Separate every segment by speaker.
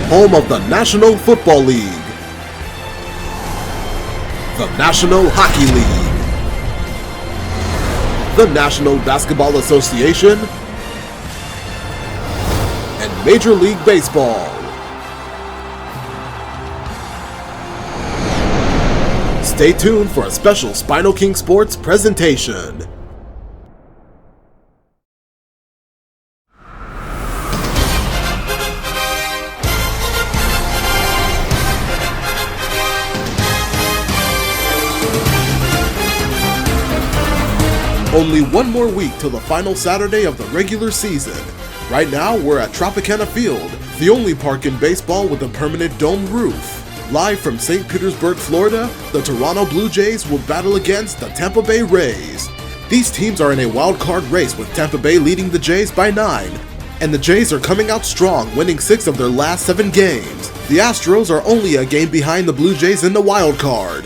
Speaker 1: home of the National Football League, the National Hockey League, the National Basketball Association, and Major League Baseball. Stay tuned for a special SpinoKing Sports presentation. Only one more week till the final Saturday of the regular season. Right now, we're at Tropicana Field, the only park in baseball with a permanent domed roof. Live from St. Petersburg, Florida, the Toronto Blue Jays will battle against the Tampa Bay Rays. These teams are in a wild card race with Tampa Bay leading the Jays by 9. And the Jays are coming out strong, winning 6 of their last 7 games. The Astros are only a game behind the Blue Jays in the wild card.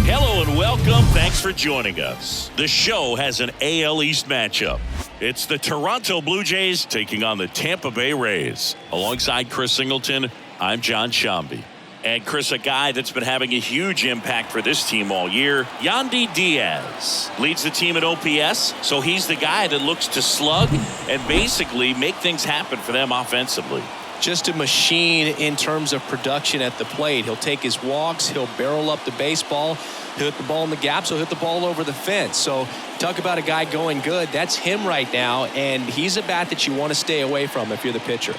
Speaker 2: Hello and welcome. Thanks for joining us. The show has an AL East matchup. It's the Toronto Blue Jays taking on the Tampa Bay Rays. Alongside Chris Singleton, I'm John Shambi. And Chris, a guy that's been having a huge impact for this team all year, Yandy Diaz, leads the team at OPS, so he's the guy that looks to slug and basically make things happen for them offensively.
Speaker 3: Just a machine in terms of production at the plate. He'll take his walks, he'll barrel up the baseball, he'll hit the ball in the gaps, he'll hit the ball over the fence. So talk about a guy going good. That's him right now, and he's a bat that you want to stay away from if you're the pitcher.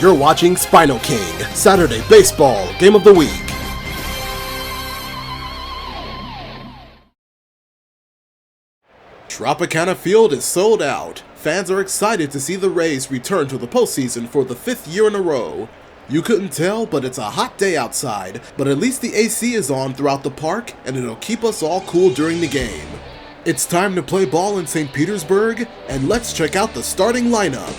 Speaker 1: You're watching SpinoKing, Saturday Baseball Game of the Week. Tropicana Field is sold out. Fans are excited to see the Rays return to the postseason for the 5th year in a row. You couldn't tell, but it's a hot day outside, but at least the AC is on throughout the park and it'll keep us all cool during the game. It's time to play ball in St. Petersburg, and let's check out the starting lineup.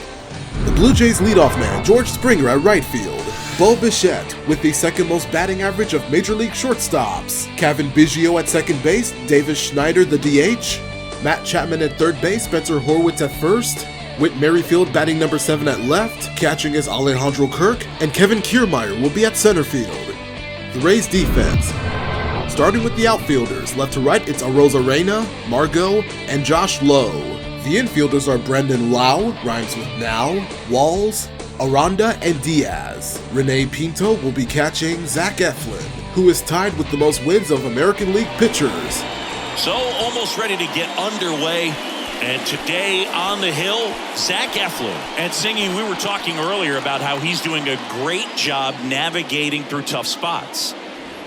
Speaker 1: The Blue Jays leadoff man George Springer at right field, Bo Bichette with the second most batting average of Major League shortstops, Cavan Biggio at second base, Davis Schneider the DH, Matt Chapman at third base, Spencer Horwitz at first, Whit Merrifield batting number 7 at left, catching is Alejandro Kirk, and Kevin Kiermaier will be at center field. The Rays defense. Starting with the outfielders, left to right it's Arosa Reyna, Margot, and Josh Lowe. The infielders are Brendan Lau, rhymes with now, Walls, Aranda, and Diaz. Renee Pinto will be catching Zach Eflin, who is tied with the most wins of American League pitchers.
Speaker 2: So almost ready to get underway. And today on the hill, Zach Eflin. And Singy, we were talking earlier about how he's doing a great job navigating through tough spots.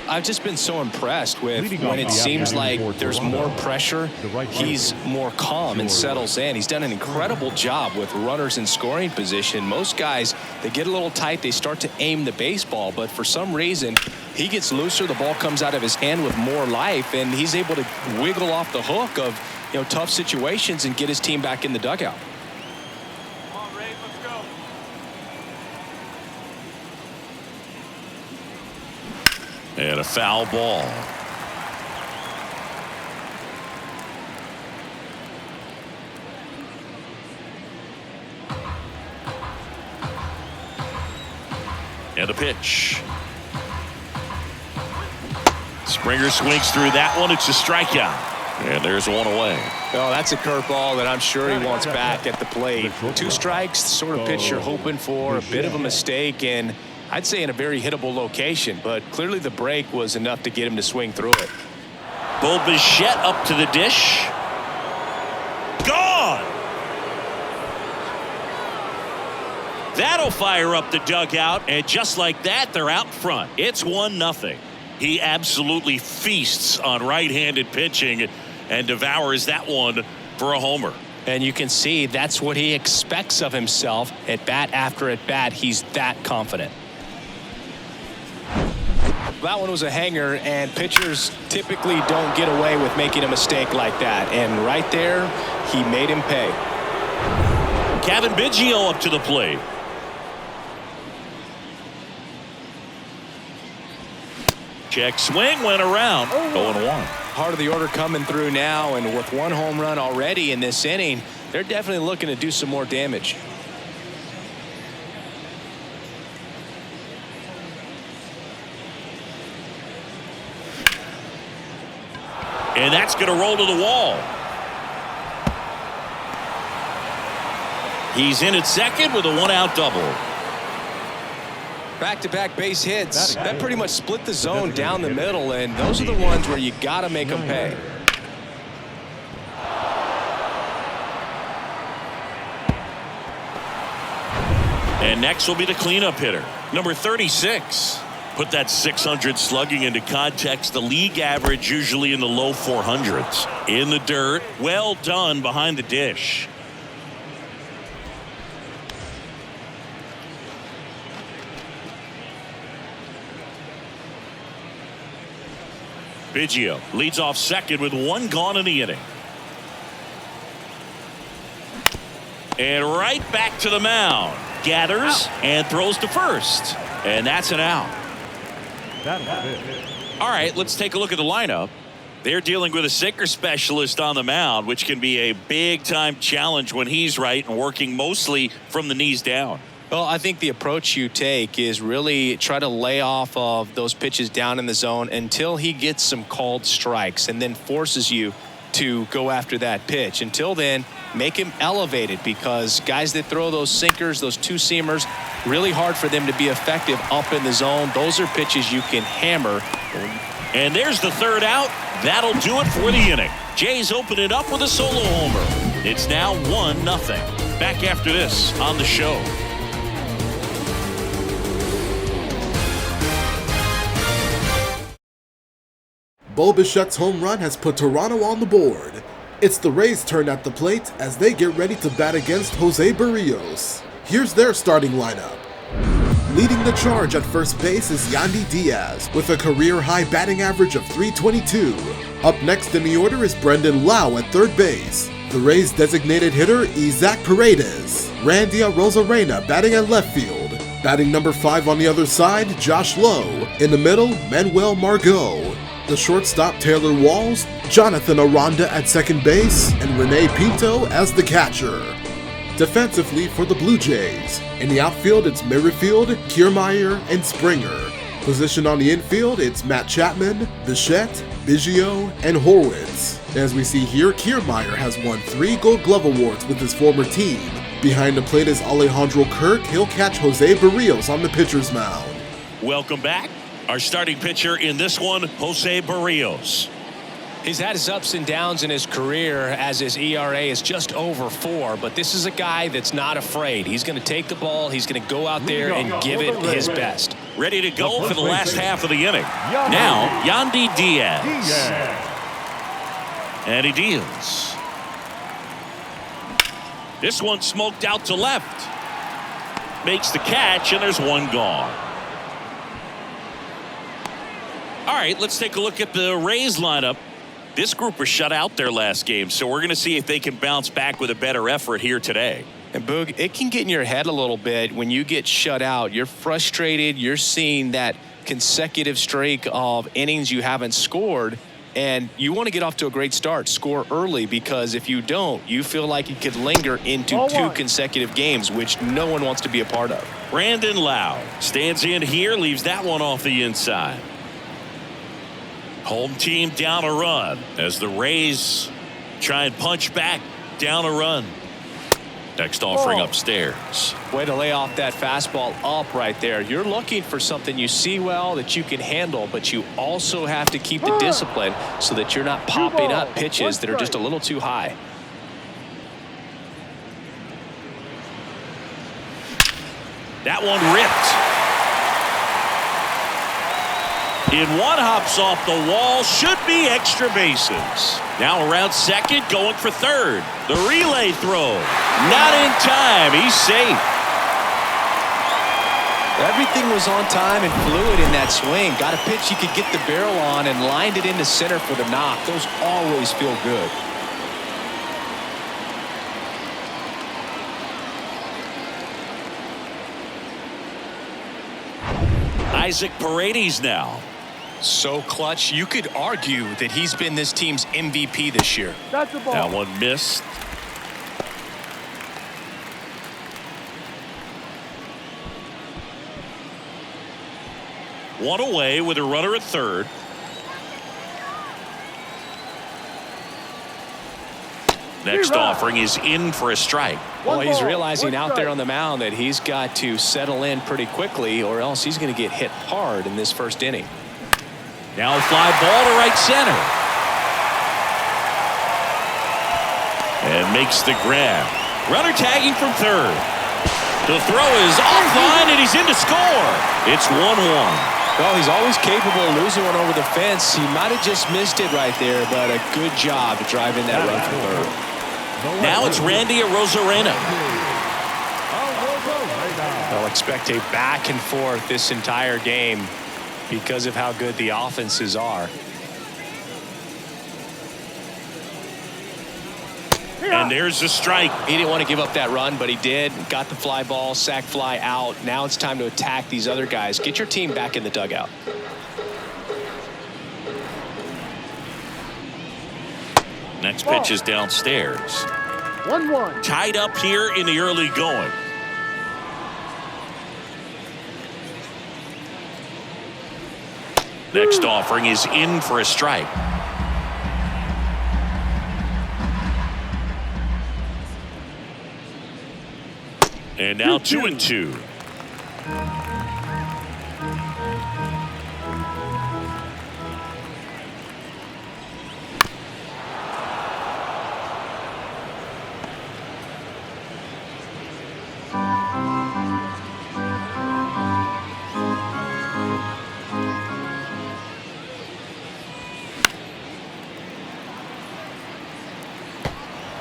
Speaker 3: I've just been so impressed with when it seems like there's more pressure, he's more calm and settles in. He's done an incredible job with runners in scoring position. Most guys, they get a little tight, they start to aim the baseball, but for some reason, he gets looser, the ball comes out of his hand with more life, and he's able to wiggle off the hook of tough situations and get his team back in the dugout.
Speaker 4: Come on, Ray, let's go.
Speaker 2: And a foul ball. And a pitch. Springer swings through that one. It's a strikeout. And there's one away.
Speaker 3: Oh, that's a curveball that I'm sure he wants back at the plate. 2 strikes, the sort of pitch you're hoping for, a bit of a mistake, and I'd say in a very hittable location, but clearly the break was enough to get him to swing through it.
Speaker 2: Bo Bichette up to the dish. Gone! That'll fire up the dugout, and just like that, they're out front. It's 1-0. He absolutely feasts on right-handed pitching and devours that one for a homer.
Speaker 3: And you can see that's what he expects of himself at bat after at bat. He's that confident. That one was a hanger, and pitchers typically don't get away with making a mistake like that. And right there, he made him pay.
Speaker 2: Cavan Biggio up to the plate. Check swing, went around. 0-1.
Speaker 3: Part of the order coming through now, and with 1 home run already in this inning, they're definitely looking to do some more damage.
Speaker 2: And that's going to roll to the wall. He's in at second with a one-out double.
Speaker 3: Back-to-back base hits. That pretty much split the zone down the middle, and those are the ones where you got to make them pay.
Speaker 2: And next will be the cleanup hitter, number 36. Put that 600 slugging into context. The league average usually in the low 400s. In the dirt, well done behind the dish. Biggio leads off second with one gone in the inning. And right back to the mound. Gathers and throws to first. And that's an out. All right, let's take a look at the lineup. They're dealing with a sinker specialist on the mound, which can be a big-time challenge when he's right and working mostly from the knees down.
Speaker 3: Well, I think the approach you take is really try to lay off of those pitches down in the zone until he gets some called strikes and then forces you to go after that pitch. Until then, make him elevated, because guys that throw those sinkers, those two-seamers, really hard for them to be effective up in the zone. Those are pitches you can hammer.
Speaker 2: And there's the third out. That'll do it for the inning. Jays open it up with a solo homer. It's now 1-0. Back after this on the show.
Speaker 1: Bo Bichette's home run has put Toronto on the board. It's the Rays' turn at the plate as they get ready to bat against Jose Barrios. Here's their starting lineup. Leading the charge at first base is Yandy Diaz with a career-high batting average of .322. Up next in the order is Brendan Lau at third base. The Rays' designated hitter, Isaac Paredes. Randy Arozarena batting at left field. Batting number 5 on the other side, Josh Lowe. In the middle, Manuel Margot. The shortstop, Taylor Walls, Jonathan Aranda at second base, and Rene Pinto as the catcher. Defensively for the Blue Jays. In the outfield, it's Merrifield, Kiermaier, and Springer. Positioned on the infield, it's Matt Chapman, Bichette, Biggio, and Horwitz. As we see here, Kiermaier has won 3 Gold Glove awards with his former team. Behind the plate is Alejandro Kirk. He'll catch Jose Barrios on the pitcher's mound.
Speaker 2: Welcome back. Our starting pitcher in this one, Jose Barrios.
Speaker 3: He's had his ups and downs in his career, as his ERA is just over 4, but this is a guy that's not afraid. He's going to take the ball, he's going to go out there and give it his best.
Speaker 2: Ready to go for the last half of the inning. Now, Yandy Diaz. And he deals. This one smoked out to left. Makes the catch, and there's one gone. All right, let's take a look at the Rays lineup. This group was shut out their last game, so we're going to see if they can bounce back with a better effort here today.
Speaker 3: And Boog, it can get in your head a little bit when you get shut out. You're frustrated. You're seeing that consecutive streak of innings you haven't scored, and you want to get off to a great start, score early, because if you don't, you feel like it could linger into 2 consecutive games, which no one wants to be a part of.
Speaker 2: Brandon Lau stands in here, leaves that one off the inside. Home team down a run as the Rays try and punch back down a run. Next offering upstairs.
Speaker 3: Way to lay off that fastball up right there. You're looking for something you see well that you can handle, but you also have to keep the discipline so that you're not popping up pitches that are just a little too high.
Speaker 2: That one ripped. In one, hops off the wall, should be extra bases. Now around second, going for third. The relay throw, not in time, he's safe.
Speaker 3: Everything was on time and fluid in that swing. Got a pitch he could get the barrel on and lined it into center for the knock. Those always feel good.
Speaker 2: Isaac Paredes now.
Speaker 3: So clutch, you could argue that he's been this team's MVP this year.
Speaker 2: That one missed. One away with a runner at third. Next offering is in for a strike.
Speaker 3: Well, he's realizing out there on the mound that he's got to settle in pretty quickly or else he's going to get hit hard in this first inning.
Speaker 2: Now a fly ball to right center. And makes the grab. Runner tagging from third. The throw is offline and he's in to score. It's 1-1.
Speaker 3: Well, he's always capable of losing one over the fence. He might have just missed it right there, but a good job driving that run from third.
Speaker 2: Now it's Randy Arozarena.
Speaker 3: I'll expect a back and forth this entire game because of how good the offenses are.
Speaker 2: And there's a strike.
Speaker 3: He didn't want to give up that run, but he did. Got the fly ball, sac fly out. Now it's time to attack these other guys. Get your team back in the dugout.
Speaker 2: Next pitch is downstairs.
Speaker 5: 1-1.
Speaker 2: Tied up here in the early going. Next offering is in for a strike. And now 2-2.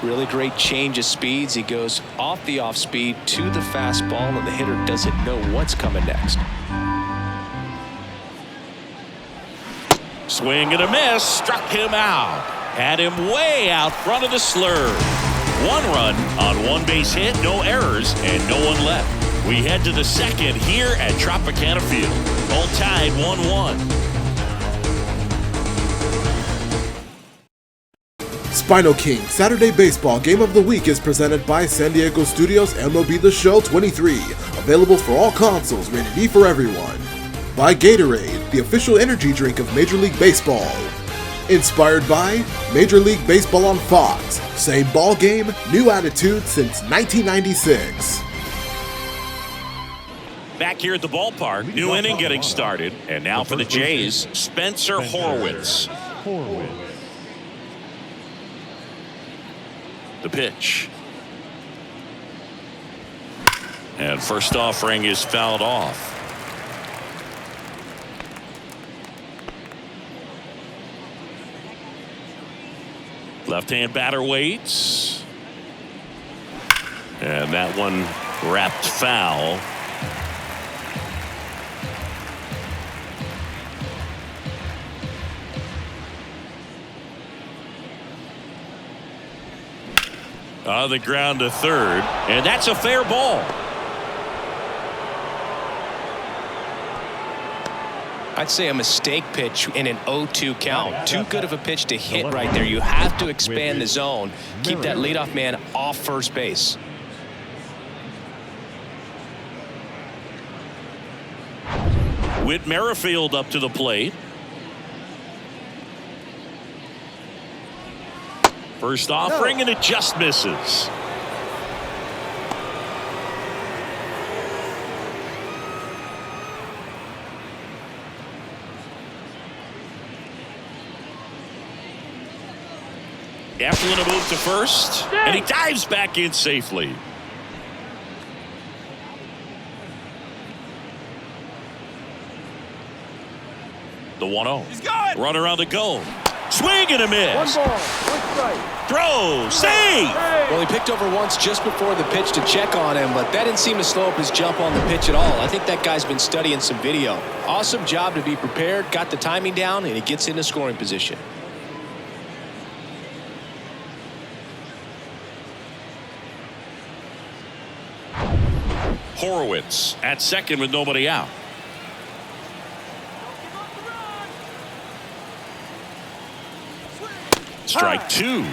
Speaker 3: Really great change of speeds. He goes off the off speed to the fastball, and the hitter doesn't know what's coming next.
Speaker 2: Swing and a miss. Struck him out. Had him way out front of the slur. One run on one base hit, no errors, and no one left. We head to the second here at Tropicana Field. All tied 1-1.
Speaker 1: SpinoKing Saturday Baseball Game of the Week is presented by San Diego Studios MLB The Show 23, available for all consoles, rated E for everyone. By Gatorade, the official energy drink of Major League Baseball. Inspired by Major League Baseball on Fox, same ball game, new attitude since 1996.
Speaker 2: Back here at the ballpark, new inning getting started, and now for the Jays, Spencer Horwitz. The pitch. And first offering is fouled off. Left-hand batter waits. And that one wrapped foul. On the ground to third, and that's a fair ball.
Speaker 3: I'd say a mistake pitch in an 0-2 count. Too good of a pitch to hit right there. You have to expand the zone. Keep that leadoff man off first base.
Speaker 2: Whit Merrifield up to the plate. First offering, and it just misses. Eflin a move to first, and he dives back in safely. The 1-0. Runner on the go. Swing and a miss.
Speaker 5: 1 ball, 1 strike.
Speaker 2: Throw, save.
Speaker 3: Well, he picked over once just before the pitch to check on him, but that didn't seem to slow up his jump on the pitch at all. I think that guy's been studying some video. Awesome job to be prepared, got the timing down, and he gets into scoring position.
Speaker 2: Horowitz at second with nobody out. Strike two.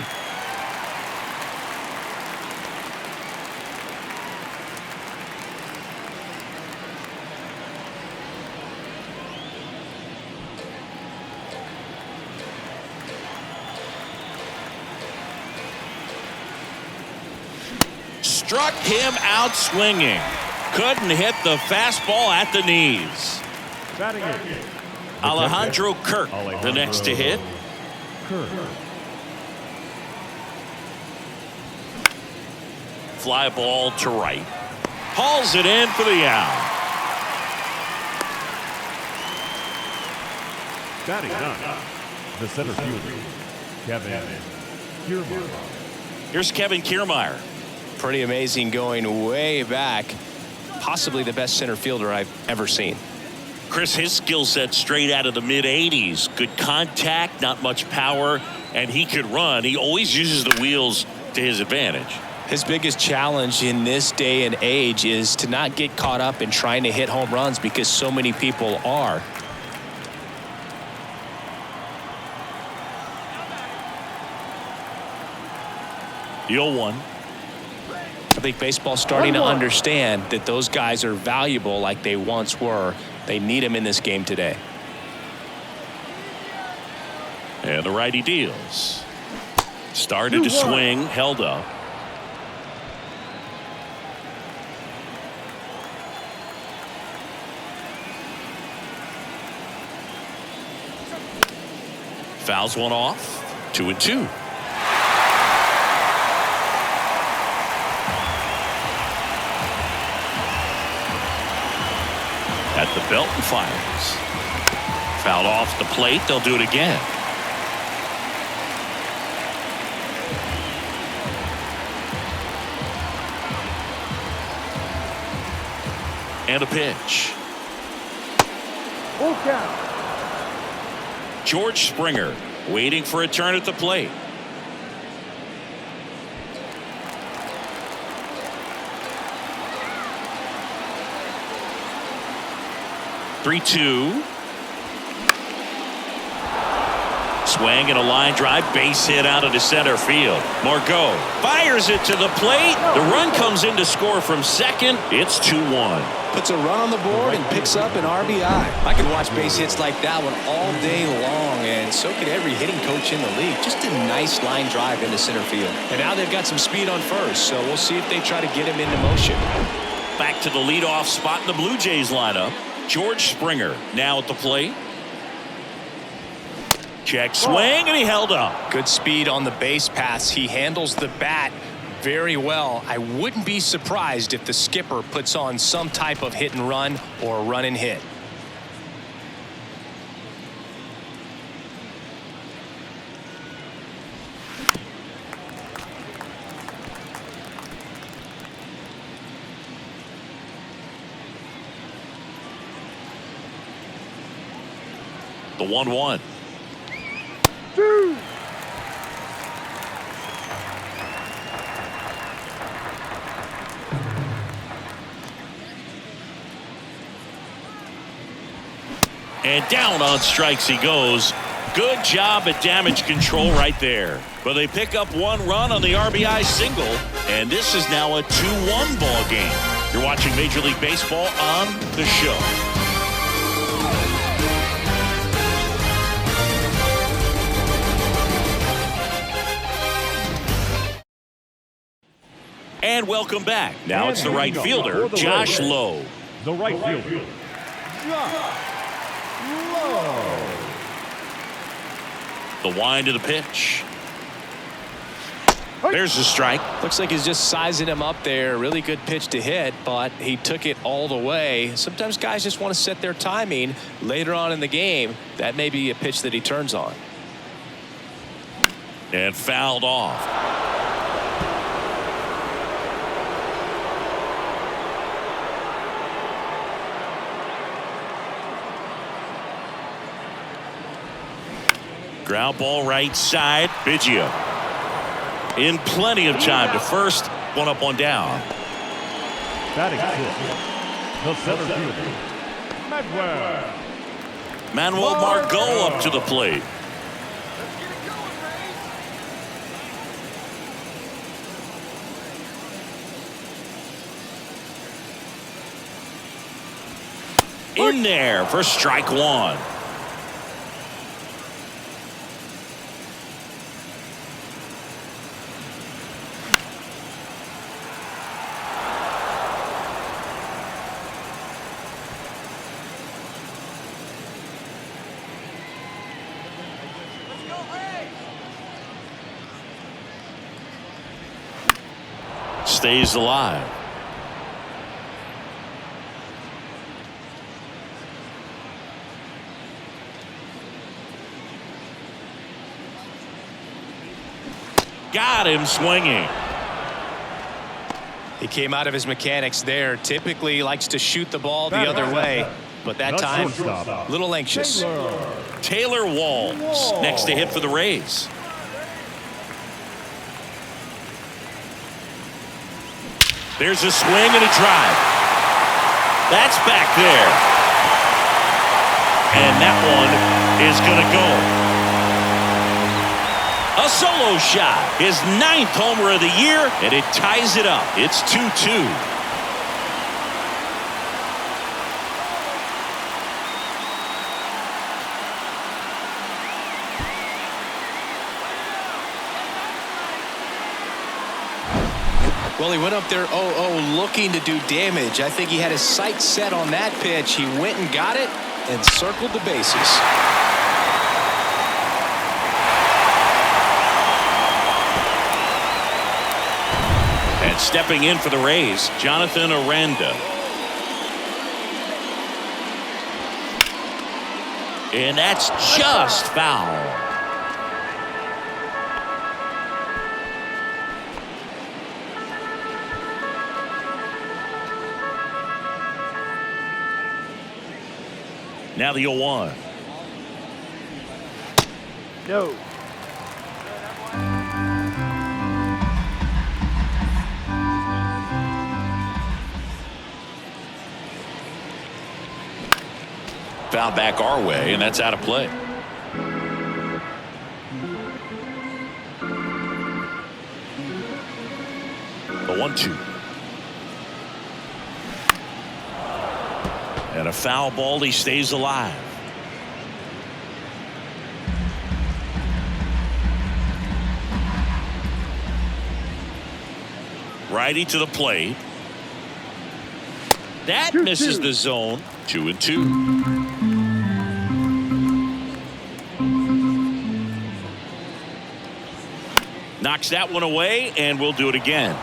Speaker 2: struck him out swinging. Couldn't hit the fastball at the knees. Alejandro Kirk, the next to hit. Fly ball to right. Hauls it in for the out.
Speaker 6: Batting nine, the center fielder, Kevin Kiermaier.
Speaker 2: Here's Kevin Kiermaier.
Speaker 3: Pretty amazing, going way back. Possibly the best center fielder I've ever seen.
Speaker 2: Chris, his skill set straight out of the mid-'80s. Good contact, not much power, and he could run. He always uses the wheels to his advantage.
Speaker 3: His biggest challenge in this day and age is to not get caught up in trying to hit home runs because so many people are.
Speaker 2: The 0-1.
Speaker 3: I think baseball's starting to understand that those guys are valuable like they once were. They need them in this game today.
Speaker 2: And the righty deals. Started to swing, held up. Fouls one off. 2-2. At the belt and fires. Fouled off the plate. They'll do it again. And a pitch.
Speaker 5: Full count.
Speaker 2: George Springer waiting for a turn at the plate. Three-two. Swing and a line drive, base hit out of the center field. Margot fires it to the plate. The run comes in to score from second. It's 2-1.
Speaker 3: Puts a run on the board and picks up an RBI. I could watch base hits like that one all day long, and so could every hitting coach in the league. Just a nice line drive into center field. And now they've got some speed on first, so we'll see if they try to get him into motion.
Speaker 2: Back to the leadoff spot in the Blue Jays lineup. George Springer now at the plate. Check swing, and he held up.
Speaker 3: Good speed on the base paths. He handles the bat very well. I wouldn't be surprised if the skipper puts on some type of hit and run or run and hit.
Speaker 2: The 1-1. And down on strikes he goes. Good job at damage control right there. But they pick up one run on the RBI single, and this is now a 2-1 ball game. You're watching Major League Baseball on the show. And welcome back. Now it's the right fielder, Josh Lowe.
Speaker 6: The right fielder, Josh Lowe.
Speaker 2: The wind of the pitch. There's the strike.
Speaker 3: Looks like he's just sizing him up there. Really good pitch to hit, but he took it all the way. Sometimes guys just want to set their timing later on in the game. That may be a pitch that he turns on.
Speaker 2: And fouled off. Ground ball right side. Biggio in plenty of time to first. One up, one down.
Speaker 6: Batting fifth, the center fielder,
Speaker 2: Manuel Margot up to the plate. In there for strike one. stays alive. Got him swinging.
Speaker 3: He came out of his mechanics there. Typically likes to shoot the ball the other way, but that time a little anxious.
Speaker 2: Taylor Walls next to hit for the Rays. There's a swing and a drive. That's back there. And that one is going to go. A solo shot, his 9th homer of the year, and it ties it up. It's 2-2.
Speaker 3: Well, he went up there 0-0 looking to do damage. I think he had his sights set on that pitch. He went and got it and circled the bases.
Speaker 2: And stepping in for the Rays, Jonathan Aranda. And that's just foul. Now the 0-1.
Speaker 5: No.
Speaker 2: Foul back our way, and that's out of play. The 1-2. And a foul ball. He stays alive. Righty to the plate. That misses the zone. 2-2. Knocks that one away, and we'll do it again.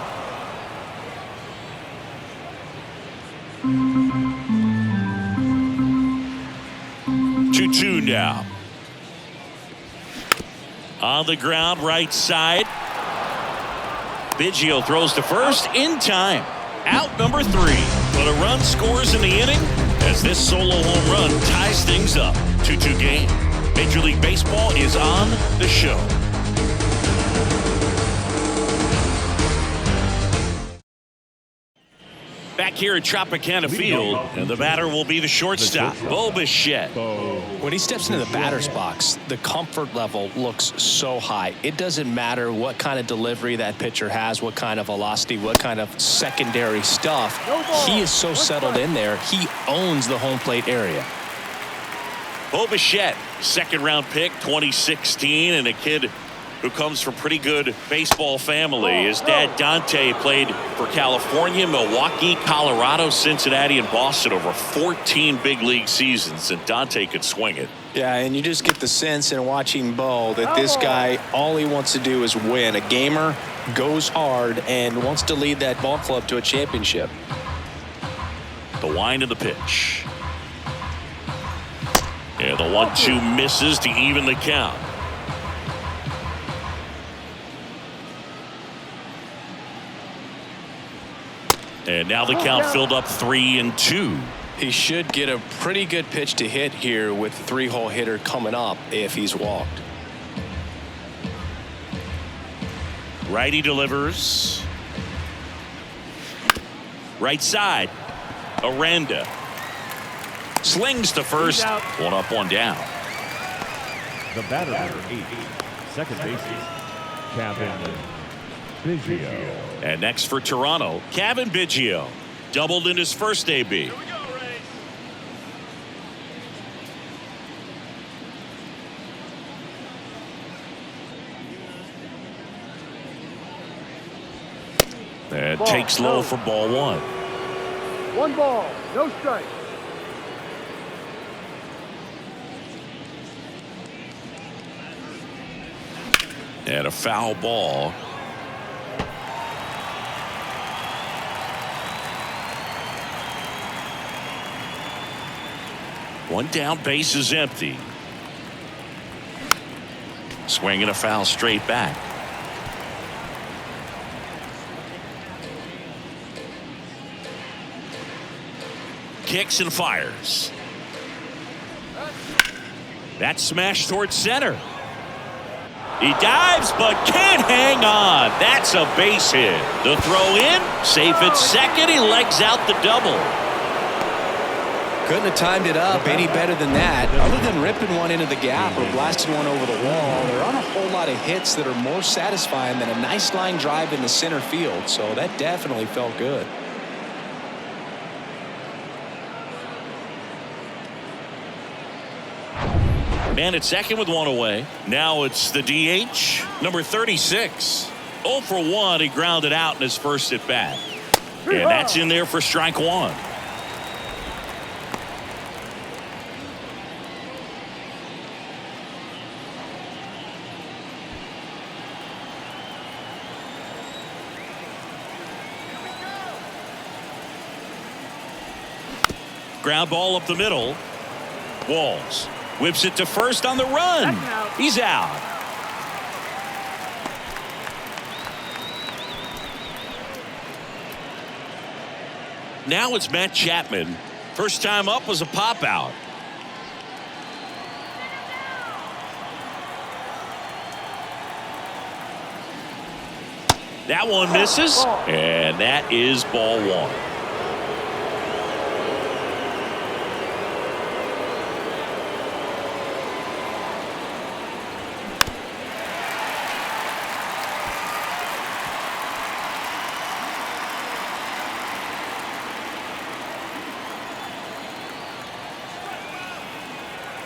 Speaker 2: Two now. On the ground, right side. Biggio throws to first in time. Out number 3. But a run scores in the inning as this solo home run ties things up. 2-2 game. Major League Baseball is on the show. Back here at Tropicana Field, and the batter will be the shortstop, Bo Bichette.
Speaker 3: When he steps into the batter's box, the comfort level looks so high. It doesn't matter what kind of delivery that pitcher has, what kind of velocity, what kind of secondary stuff. He is so settled in there. He owns the home plate area.
Speaker 2: Bo Bichette, second-round pick, 2016, and a kid who comes from pretty good baseball family. His dad, Dante, played for California, Milwaukee, Colorado, Cincinnati, and Boston over 14 big league seasons, and Dante could swing it.
Speaker 3: Yeah, and you just get the sense in watching Bo that this guy, all he wants to do is win. A gamer, goes hard, and wants to lead that ball club to a championship.
Speaker 2: The wind of the pitch. Yeah, the 1-2 misses to even the count. And now the count filled up 3-2.
Speaker 3: He should get a pretty good pitch to hit here with the 3-hole hitter coming up if he's walked.
Speaker 2: Righty delivers. Right side. Aranda. Slings to first. One up, one down.
Speaker 6: The batter number 8, second baseman, Kevin Biggio.
Speaker 2: And next for Toronto, Kevin Biggio. Doubled in his first AB. And takes low for ball 1.
Speaker 5: 1 ball, no strike.
Speaker 2: And a foul ball. One down, base is empty. Swinging a foul straight back. Kicks and fires. That smash towards center. He dives but can't hang on. That's a base hit. The throw in, safe at second. He legs out the double.
Speaker 3: Couldn't have timed it up any better than that. Other than ripping one into the gap or blasting one over the wall, there aren't a whole lot of hits that are more satisfying than a nice line drive in the center field. So that definitely felt good.
Speaker 2: Man at second with one away. Now it's the DH, number 36. 0 for 1. He grounded out in his first at bat. And that's in there for strike one. Ground ball up the middle. Walls whips it to first on the run. He's out. Now it's Matt Chapman. First time up was a pop out. That one misses, and that is ball one.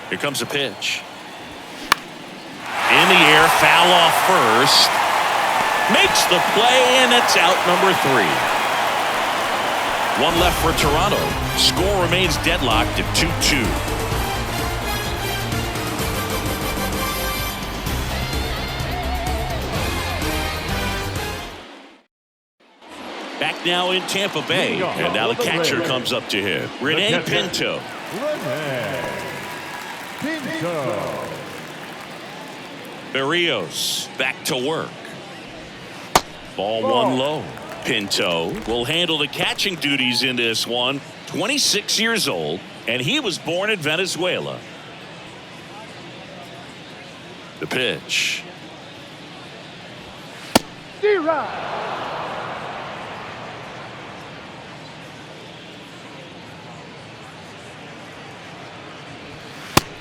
Speaker 2: Here comes a pitch. In the air, foul off first. Makes the play, and it's out number 3. One left for Toronto. Score remains deadlocked at 2-2. Back now in Tampa Bay, and now the catcher comes up to him. Rene Pinto. Berrios back to work. Ball one low. Pinto will handle the catching duties in this one. 26 years old, and he was born in Venezuela. The pitch.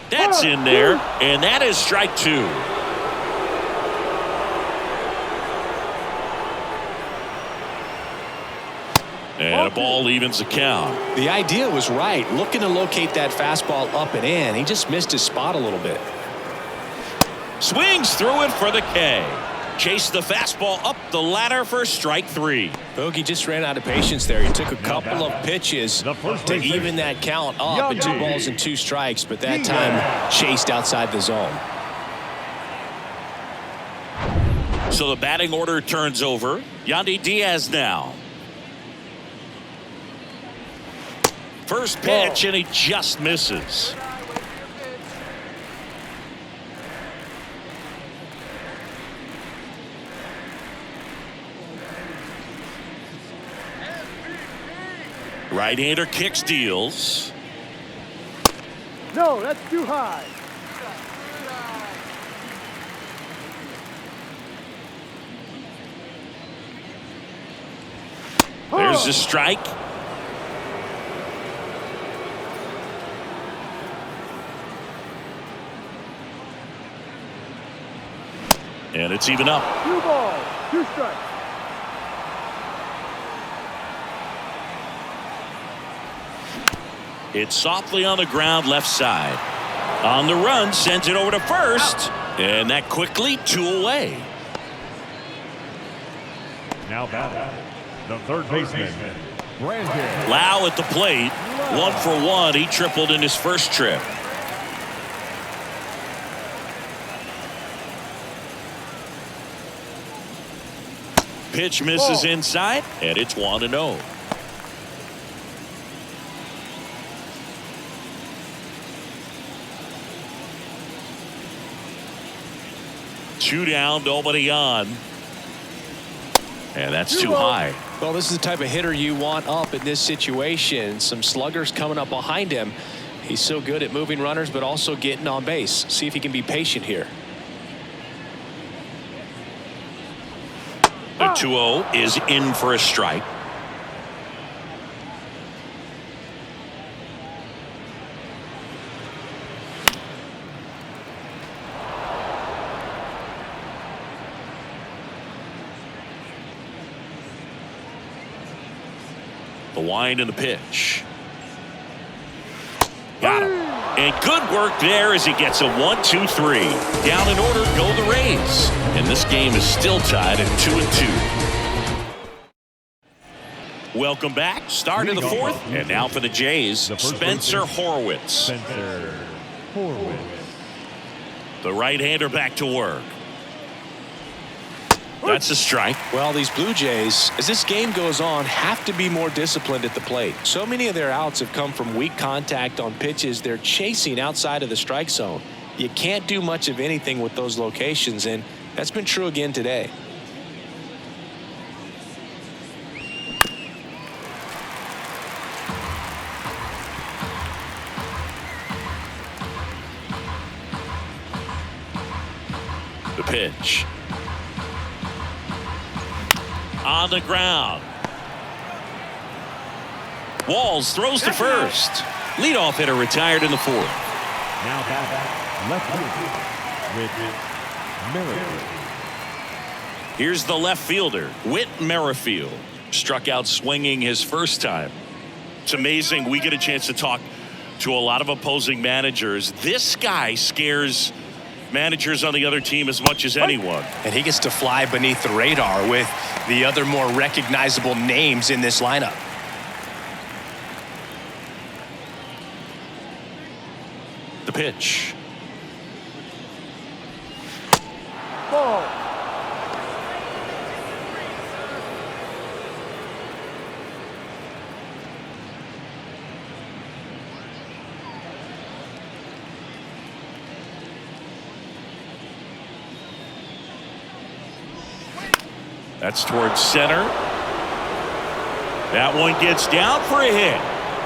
Speaker 2: That's in there, and that is strike 2. And a ball evens the count.
Speaker 3: The idea was right, looking to locate that fastball up and in. He just missed his spot a little bit.
Speaker 2: Swings through it for the K. Chased the fastball up the ladder for strike 3.
Speaker 3: Bogey just ran out of patience there. He took a couple of pitches to even that count up at 2 balls and 2 strikes, but that time chased outside the zone.
Speaker 2: So the batting order turns over. Yandy Diaz now. First pitch, and he just misses. Right-hander kicks, deals.
Speaker 5: No, that's too high.
Speaker 2: There's the strike. And it's even up.
Speaker 5: 2 balls, 2 strikes.
Speaker 2: It's softly on the ground left side. On the run, sends it over to first. And that quickly 2 away.
Speaker 6: Now batting, the third baseman, Brandon.
Speaker 2: Lau at the plate. 1 for 1. He tripled in his first trip. Pitch misses inside, and it's 1-0. 2 down, nobody on. And that's too high.
Speaker 3: Well, this is the type of hitter you want up in this situation. Some sluggers coming up behind him. He's so good at moving runners, but also getting on base. See if he can be patient here.
Speaker 2: The 2-0 is in for a strike. The wind and the pitch. Got him. And good work there as he gets a 1-2-3. Down in order go the Rays. And this game is still tied at 2-2. Welcome back. Start of the 4th. And now for the Jays, Spencer Horwitz. The right-hander back to work. That's a strike.
Speaker 3: Well, these Blue Jays, as this game goes on, have to be more disciplined at the plate. So many of their outs have come from weak contact on pitches they're chasing outside of the strike zone. You can't do much of anything with those locations, and that's been true again today.
Speaker 2: The pitch. On the ground. Walls throws to first. Leadoff hitter retired in the 4th.
Speaker 6: Now back left field with Merrifield.
Speaker 2: Here's the left fielder, Whit Merrifield. Struck out swinging his first time. It's amazing we get a chance to talk to a lot of opposing managers. This guy scares managers on the other team as much as anyone.
Speaker 3: And he gets to fly beneath the radar with the other more recognizable names in this lineup.
Speaker 2: The pitch.
Speaker 5: Ball.
Speaker 2: That's towards center. That one gets down for a hit.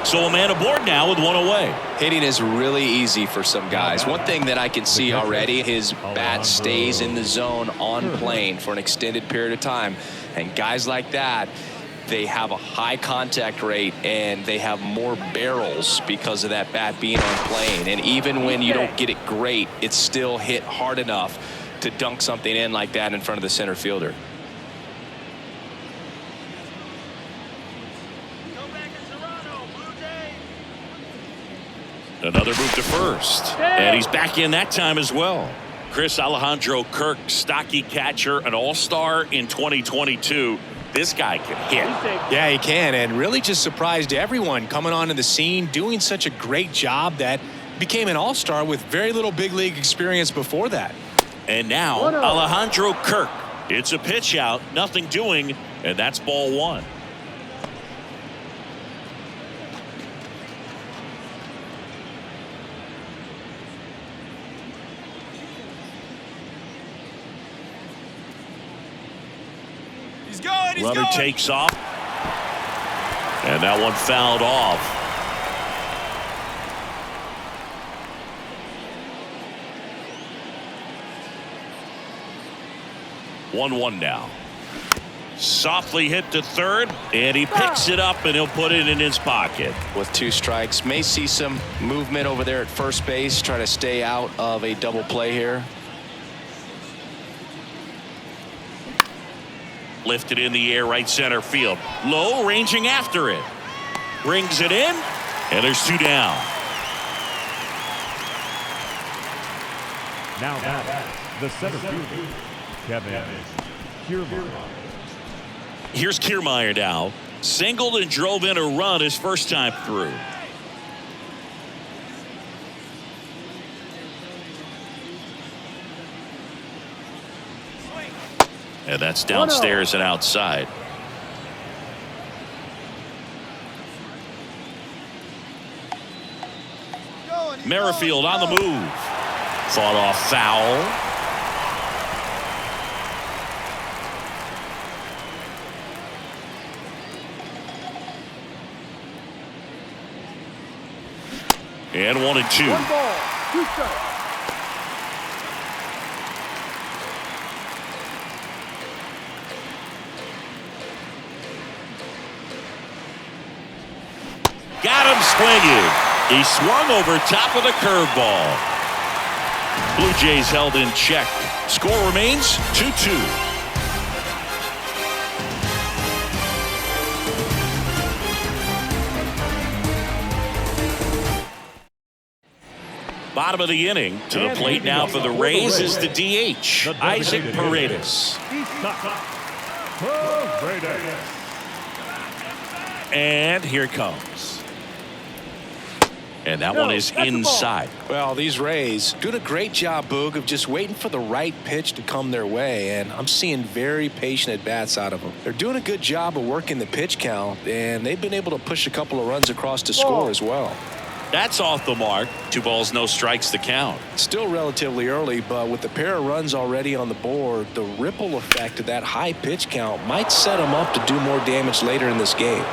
Speaker 2: So a man aboard now with one away.
Speaker 3: Hitting is really easy for some guys. One thing that I can see already, his bat stays in the zone on plane for an extended period of time. And guys like that, they have a high contact rate and they have more barrels because of that bat being on plane. And even when you don't get it great, it's still hit hard enough to dunk something in like that in front of the center fielder.
Speaker 2: Another move to first. And he's back in that time as well. Chris Alejandro Kirk, stocky catcher, an all-star in 2022. This guy can hit.
Speaker 3: Yeah, he can, and really just surprised everyone coming onto the scene, doing such a great job that became an all-star with very little big league experience before that.
Speaker 2: And now Alejandro Kirk. It's a pitch out, nothing doing, and that's ball 1. Runner takes off. And that one fouled off. One now. Softly hit to third, and he picks it up and he'll put it in his pocket.
Speaker 3: With 2 strikes, may see some movement over there at first base, try to stay out of a double play here.
Speaker 2: Lifted in the air, right center field. Low, ranging after it. Brings it in, and there's 2 down.
Speaker 6: Now back the center fielder, Kevin Kiermaier.
Speaker 2: Here's Kiermaier now. Singled and drove in a run his first time through. And that's downstairs and outside. Merrifield on the move. Fought off foul. And 1-2.
Speaker 5: 1 ball, 2 strikes.
Speaker 2: Got him swinging. He swung over top of the curveball. Blue Jays held in check. Score remains 2-2. Bottom of the inning. To the plate now for the Rays is the DH, Isaac Paredes. And here it comes. And that one is inside.
Speaker 3: Well, these Rays doing a great job, Boog, of just waiting for the right pitch to come their way, and I'm seeing very patient at-bats out of them. They're doing a good job of working the pitch count, and they've been able to push a couple of runs across to score as well.
Speaker 2: That's off the mark. 2 balls, no strikes to count.
Speaker 3: Still relatively early, but with the pair of runs already on the board, the ripple effect of that high pitch count might set them up to do more damage later in this game.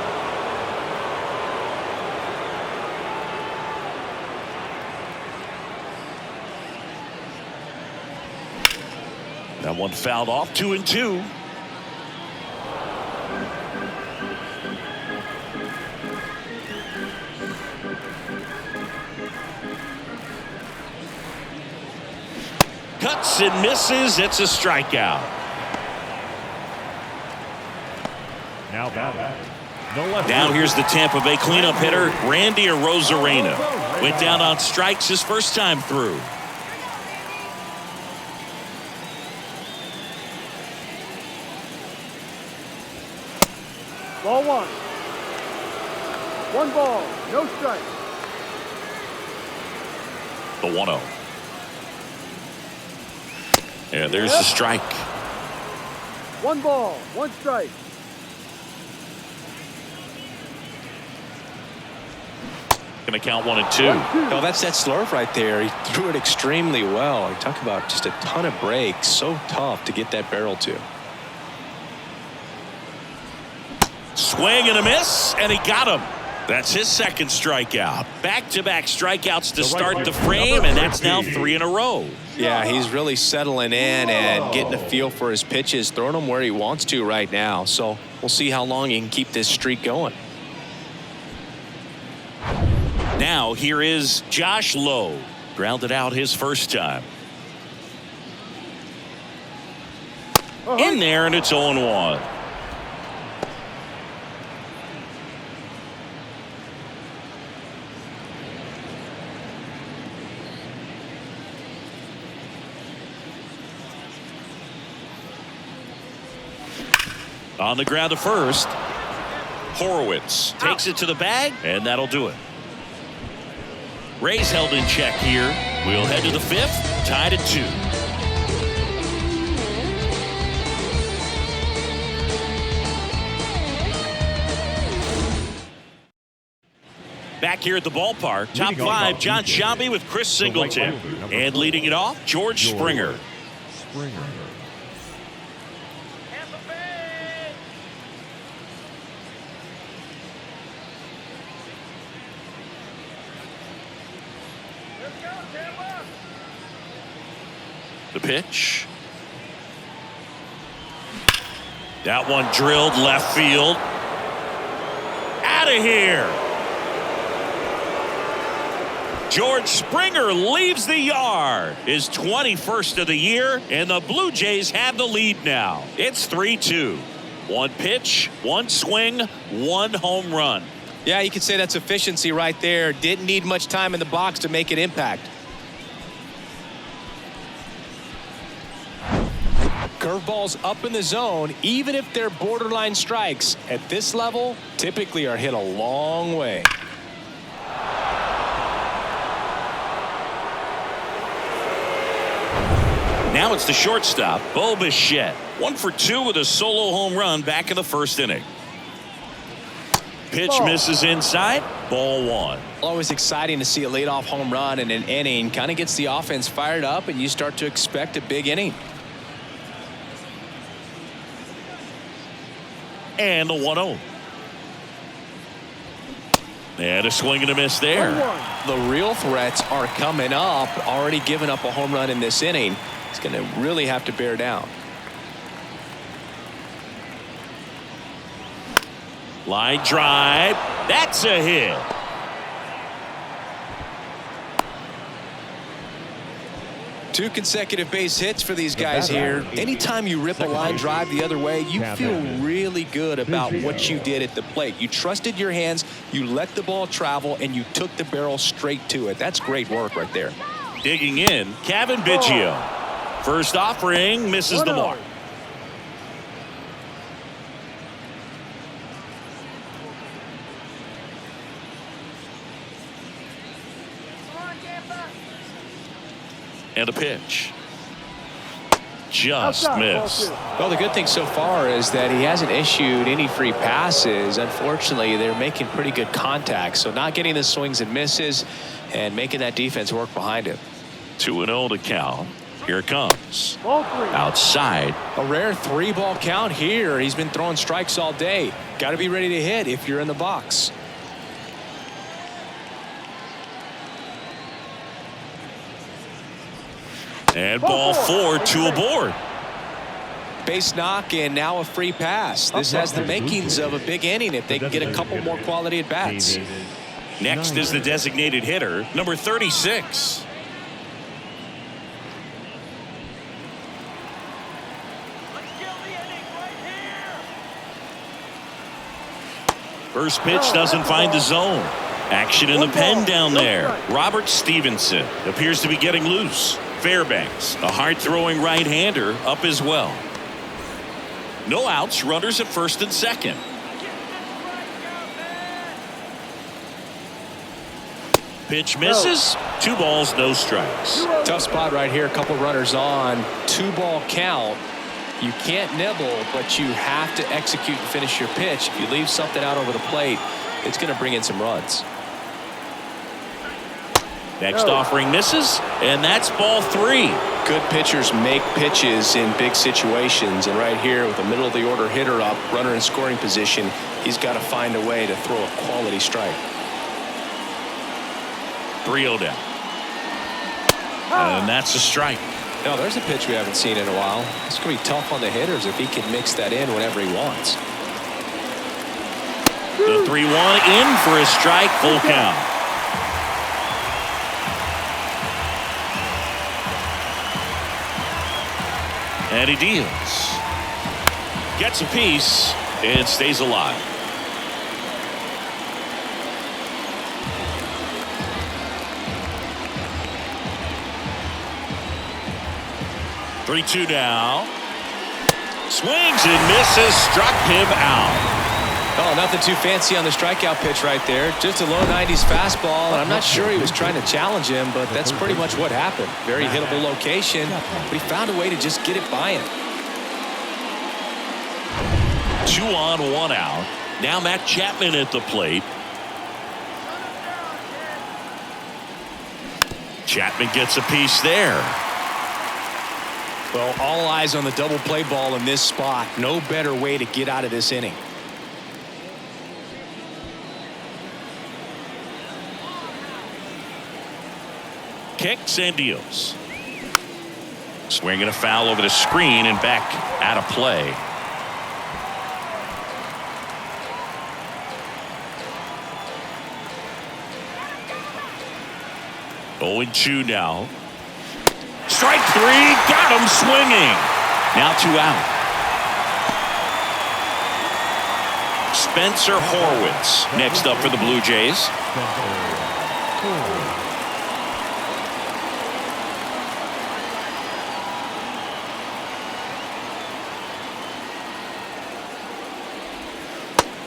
Speaker 2: That one fouled off. 2-2. Cuts and misses. It's a strikeout.
Speaker 6: Now batting.
Speaker 2: Now here's the Tampa Bay cleanup hitter, Randy Arozarena. Went down on strikes his first time through.
Speaker 5: Ball 1. 1 ball, no strike.
Speaker 2: The 1-0. And there's the strike.
Speaker 5: 1 ball, 1 strike.
Speaker 2: Going to count 1 and 2.
Speaker 3: Oh, that's that slurve right there. He threw it extremely well. You talk about just a ton of breaks. So tough to get that barrel to.
Speaker 2: Swing and a miss, and he got him. That's his second strikeout. Back-to-back strikeouts to start the frame, and that's now 3 in a row.
Speaker 3: Yeah, he's really settling in and getting a feel for his pitches, throwing them where he wants to right now. So we'll see how long he can keep this streak going.
Speaker 2: Now here is Josh Lowe. Grounded out his first time. In there, and it's 0-1. On the ground to first. Horowitz takes it to the bag, and that'll do it. Rays held in check here. We'll head to the 5th, tied at 2. Back here at the ballpark, top 5, John Sciambi with Chris Singleton. And leading it off, George Springer.
Speaker 4: Tampa Bay! Let's go, Tampa!
Speaker 2: The pitch. That one drilled left field. Out of here. George Springer leaves the yard. His 21st of the year, and the Blue Jays have the lead now. It's 3-2. 1 pitch, 1 swing, 1 home run.
Speaker 3: Yeah, you could say that's efficiency right there. Didn't need much time in the box to make an impact. Curveballs up in the zone, even if they're borderline strikes, at this level, typically are hit a long way.
Speaker 2: Now it's the shortstop, Bo Bichette. 1 for 2 with a solo home run back in the first inning. Pitch misses inside, ball 1.
Speaker 3: Always exciting to see a leadoff home run in an inning. Kind of gets the offense fired up, and you start to expect a big inning.
Speaker 2: And the 1-0. And a swing and a miss there.
Speaker 3: The real threats are coming up. Already given up a home run in this inning. He's going to really have to bear down.
Speaker 2: Line drive. That's a hit.
Speaker 3: Two consecutive base hits for these guys here. Anytime you rip a line drive the other way, you feel really good about what you did at the plate. You trusted your hands, you let the ball travel, and you took the barrel straight to it. That's great work right there.
Speaker 2: Digging in, Kevin Biggio. First offering misses the mark. And a pitch. Just missed.
Speaker 3: Well, the good thing so far is that he hasn't issued any free passes. Unfortunately, they're making pretty good contact. So not getting the swings and misses and making that defense work behind him.
Speaker 2: 2-0 to count. Here it comes. Outside.
Speaker 3: A rare 3-ball count here. He's been throwing strikes all day. Got to be ready to hit if you're in the box.
Speaker 2: And ball 4, 2 aboard.
Speaker 3: Base knock and now a free pass. This has the makings of a big inning if they can get a couple more quality at bats.
Speaker 2: Next is the designated hitter, number 36. First pitch doesn't find the zone. Action in the pen down there. Robert Stevenson appears to be getting loose. Fairbanks, a hard-throwing right-hander, up as well. No outs, runners at first and second. Pitch misses. 2 balls, no strikes.
Speaker 3: Tough spot right here. A couple runners on. 2-ball count. You can't nibble, but you have to execute and finish your pitch. If you leave something out over the plate, it's going to bring in some runs.
Speaker 2: Next offering misses, and that's ball 3.
Speaker 3: Good pitchers make pitches in big situations, and right here with a middle-of-the-order hitter up, runner in scoring position, he's got to find a way to throw a quality strike.
Speaker 2: 3-0 down. And that's a strike.
Speaker 3: No, there's a pitch we haven't seen in a while. It's going to be tough on the hitters if he can mix that in whenever he wants.
Speaker 2: The 3-1 in for a strike, full count. And he deals. Gets a piece and stays alive. Three-two now. Swings and misses. Struck him out.
Speaker 3: Oh, nothing too fancy on the strikeout pitch right there. Just a low 90s fastball, and I'm not sure he was trying to challenge him, but that's pretty much what happened. Very hittable location, but he found a way to just get it by him.
Speaker 2: 2 on, 1 out. Now Matt Chapman at the plate. Chapman gets a piece there.
Speaker 3: Well, all eyes on the double play ball in this spot. No better way to get out of this inning.
Speaker 2: Kicks and deals. Swinging a foul over the screen and back out of play. Going 2 now. Strike 3, got him swinging. Now 2 out. Spencer Horwitz next up for the Blue Jays.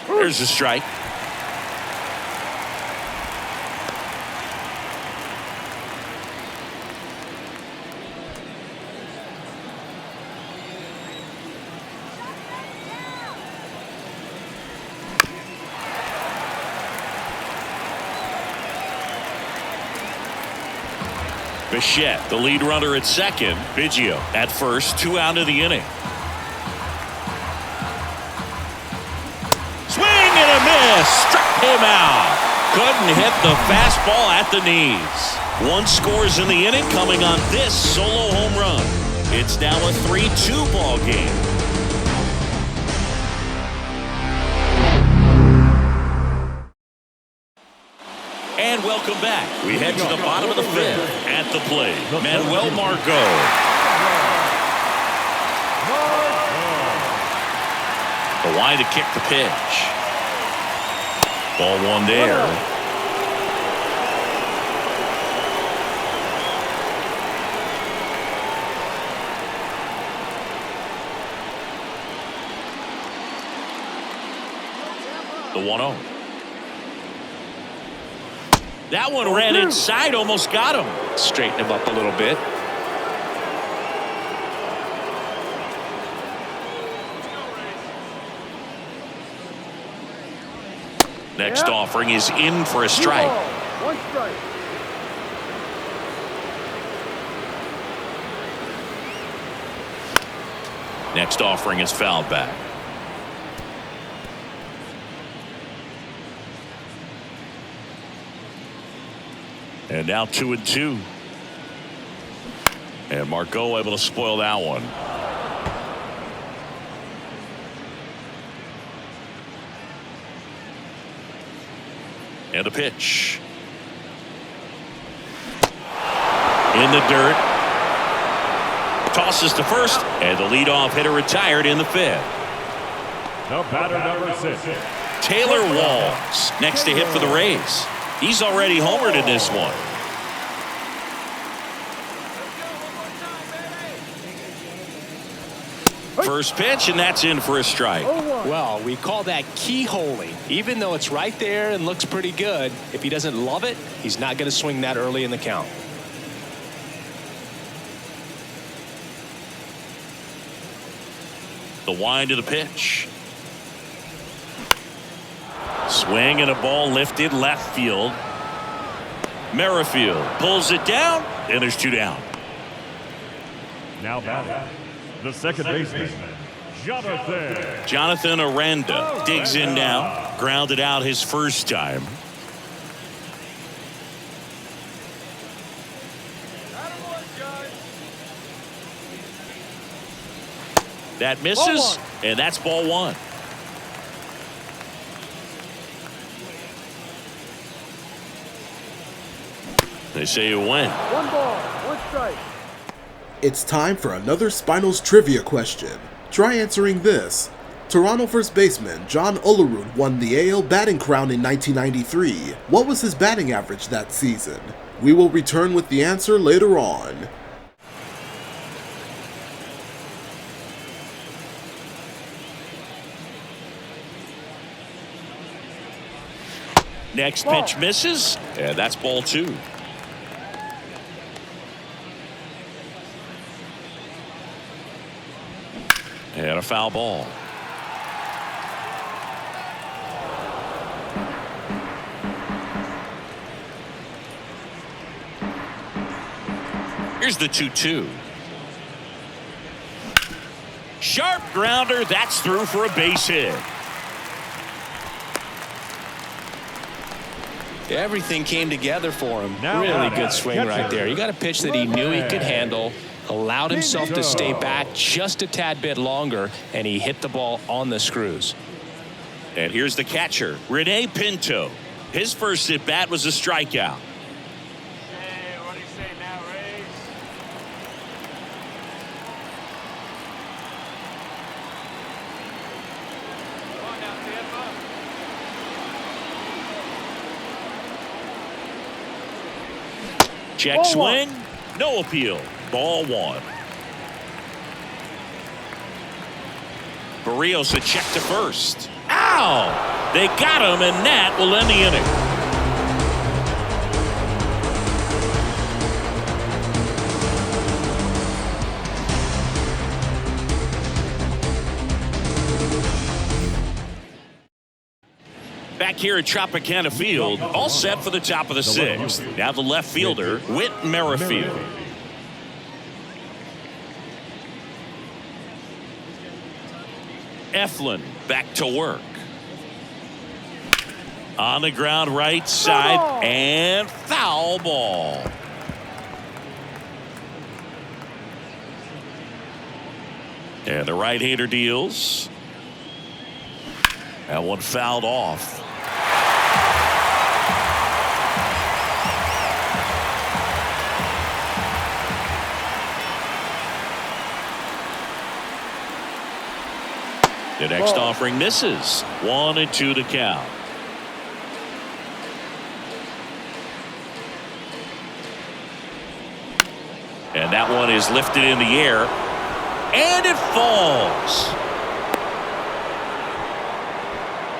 Speaker 2: There's a strike. Bichette, the lead runner at second. Biggio at first, 2 out of the inning. Swing and a miss. Struck him out. Couldn't hit the fastball at the knees. One scores in the inning coming on this solo home run. It's now a 3-2 ball game. And welcome back. We head to the bottom of the fifth. At the plate, Manuel Margot. The line to kick the pitch. Ball one there. The 1-0. That one ran inside, almost got him.
Speaker 3: Straighten him up a little bit.
Speaker 2: Next offering is in for a strike.
Speaker 5: One strike.
Speaker 2: Next offering is fouled back. And now 2-2. And Margot able to spoil that one. And a pitch. In the dirt. Tosses to first. And the leadoff hitter retired in the fifth.
Speaker 6: The batter number 6.
Speaker 2: Taylor Walls next to hit for the Rays. He's already homered in this one. First pitch, and that's in for a strike.
Speaker 3: Well, we call that keyholing. Even though it's right there and looks pretty good, if he doesn't love it, he's not going to swing that early in the count.
Speaker 2: The wind to the pitch. Swing and a ball lifted left field. Merrifield pulls it down, and there's 2 down.
Speaker 6: Now batting, the second baseman,
Speaker 2: Jonathan Aranda digs in now. Grounded out his first time. That misses, and that's ball one. They say you win.
Speaker 5: 1 ball, 1 strike.
Speaker 1: It's time for another Spinals trivia question. Try answering this. Toronto first baseman John Olerud won the AL batting crown in 1993. What was his batting average that season? We will return with the answer later on.
Speaker 2: Next pitch misses, and that's ball 2. And a foul ball. Here's the 2-2. Sharp grounder. That's through for a base hit.
Speaker 3: Everything came together for him. Really good swing right there. You got a pitch that he knew he could handle, allowed himself to stay back just a tad bit longer, and he hit the ball on the screws.
Speaker 2: And here's the catcher, Rene Pinto. His first at bat was a strikeout.
Speaker 4: Hey, what do you say now, Rays? Come on now, Tampa.
Speaker 2: Check swing, no appeal. Ball 1. Barrios a check to first. Ow! They got him, and that will end the inning. Back here at Tropicana Field, all set for the top of the 6th. Now the left fielder, Whit Merrifield. Eflin back to work. On the ground right side and foul ball. And the right-hander deals. That one fouled off. The next offering misses. 1-2 to count. And that one is lifted in the air. And it falls.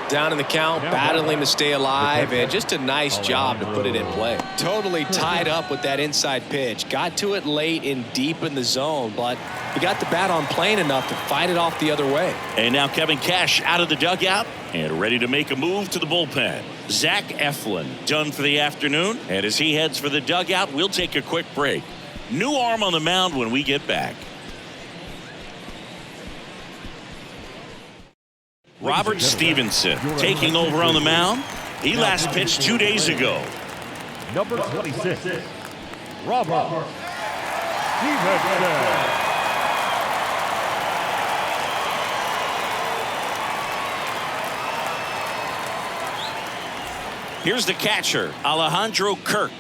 Speaker 3: Down in the count, battling to stay alive, and just a nice job to put it in play. Totally tied up with that inside pitch. Got to it late and deep in the zone, but he got the bat on plane enough to fight it off the other way.
Speaker 2: And now Kevin Cash out of the dugout and ready to make a move to the bullpen. Zach Eflin done for the afternoon, and as he heads for the dugout, we'll take a quick break. New arm on the mound when we get back. Robert Stevenson taking over on the mound. He last pitched 2 days ago.
Speaker 6: Number 26, Robert Stevenson.
Speaker 2: Here's the catcher, Alejandro Kirk.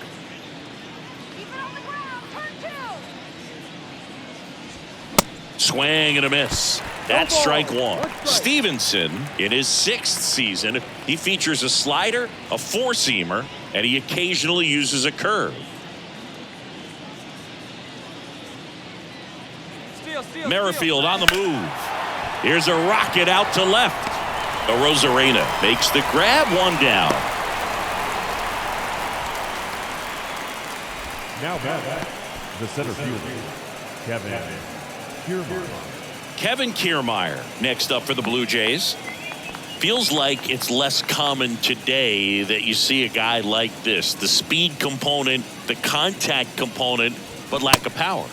Speaker 2: Swing and a miss. That's strike one. Stevenson, in his 6th season, he features a slider, a four-seamer, and he occasionally uses a curve. Merrifield on the move. Here's a rocket out to left. Rosarena makes the grab, one down.
Speaker 6: Now back, the center fielder, Kevin Kiermaier
Speaker 2: Next up for the Blue Jays. Feels like it's less common today that you see a guy like this. The speed component, the contact component, but lack of power.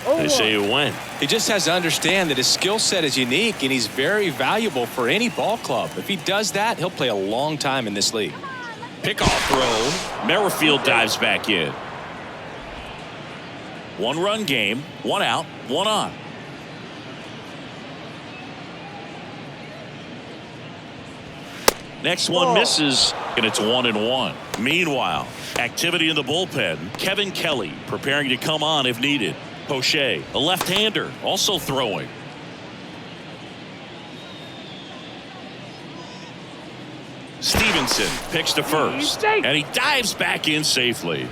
Speaker 2: They say when.
Speaker 3: He just has to understand that his skill set is unique and he's very valuable for any ball club. If he does that, he'll play a long time in this league.
Speaker 2: Pickoff throw. Merrifield dives back in. 1-run game, 1 out, 1 on. Next one misses, and it's 1-1. Meanwhile, activity in the bullpen. Kevin Kelly preparing to come on if needed. Poche, a left-hander, also throwing. Stevenson picks to first, and he dives back in safely.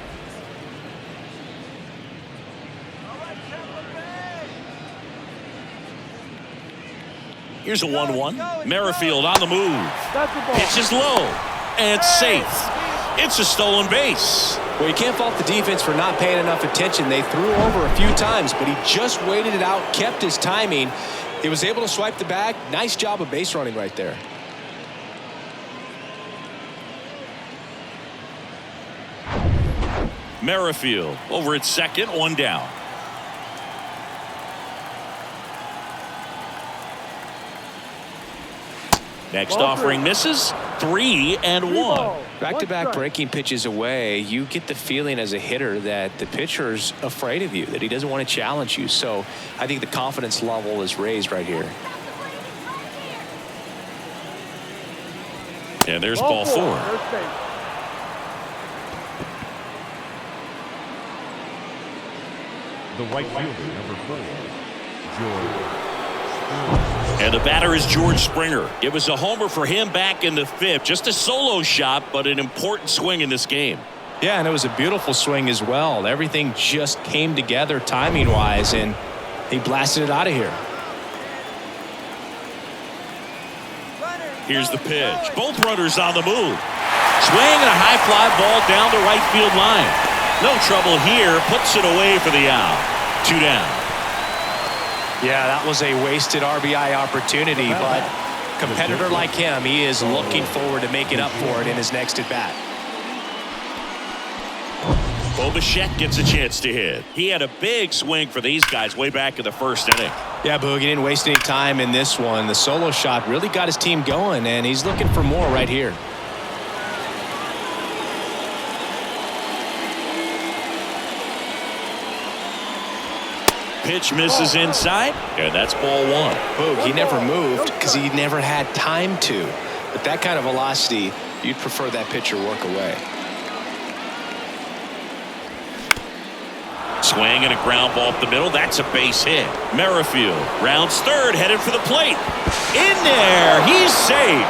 Speaker 2: Here's a 1-1. Merrifield on the move. Pitch is low and safe. It's a stolen base.
Speaker 3: Well, you can't fault the defense for not paying enough attention. They threw over a few times, but he just waited it out, kept his timing. He was able to swipe the bag. Nice job of base running right there.
Speaker 2: Merrifield over at second, 1 down. Next offering misses. 3-1.
Speaker 3: Back-to-back breaking pitches away. You get the feeling as a hitter that the pitcher's afraid of you, that he doesn't want to challenge you. So I think the confidence level is raised right here.
Speaker 2: And there's ball 4.
Speaker 6: The right fielder, number 4, George.
Speaker 2: And the batter is George Springer. It was a homer for him back in the 5th. Just a solo shot, but an important swing in this game.
Speaker 3: Yeah, and it was a beautiful swing as well. Everything just came together timing-wise, and he blasted it out of here.
Speaker 2: Here's the pitch. Both runners on the move. Swing and a high fly ball down the right field line. No trouble here. Puts it away for the out. 2 down.
Speaker 3: Yeah, that was a wasted RBI opportunity, but a competitor like him, he is looking forward to making up for it in his next at-bat.
Speaker 2: Bo Bichette gets a chance to hit. He had a big swing for these guys way back in the 1st inning.
Speaker 3: Yeah, Boog, he didn't waste any time in this one. The solo shot really got his team going, and he's looking for more right here.
Speaker 2: pitch misses inside, and that's ball one.
Speaker 3: Boog, he never moved because he never had time to. But that kind of velocity, you'd prefer that pitcher work away.
Speaker 2: Swing and a ground ball up the middle. That's a base hit. Merrifield rounds third, headed for the plate. In there, he's safe.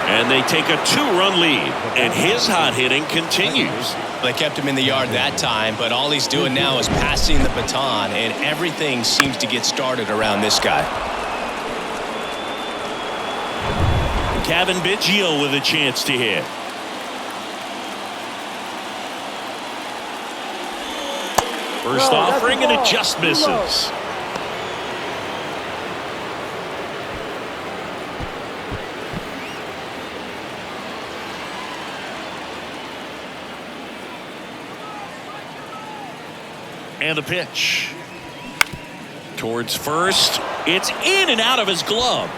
Speaker 2: And they take a 2-run lead, and his hot hitting continues.
Speaker 3: They kept him in the yard that time, but all he's doing now is passing the baton, and everything seems to get started around this guy.
Speaker 2: Kevin Biggio with a chance to hit. First offering, and it just misses. And the pitch. Towards first. It's in and out of his glove.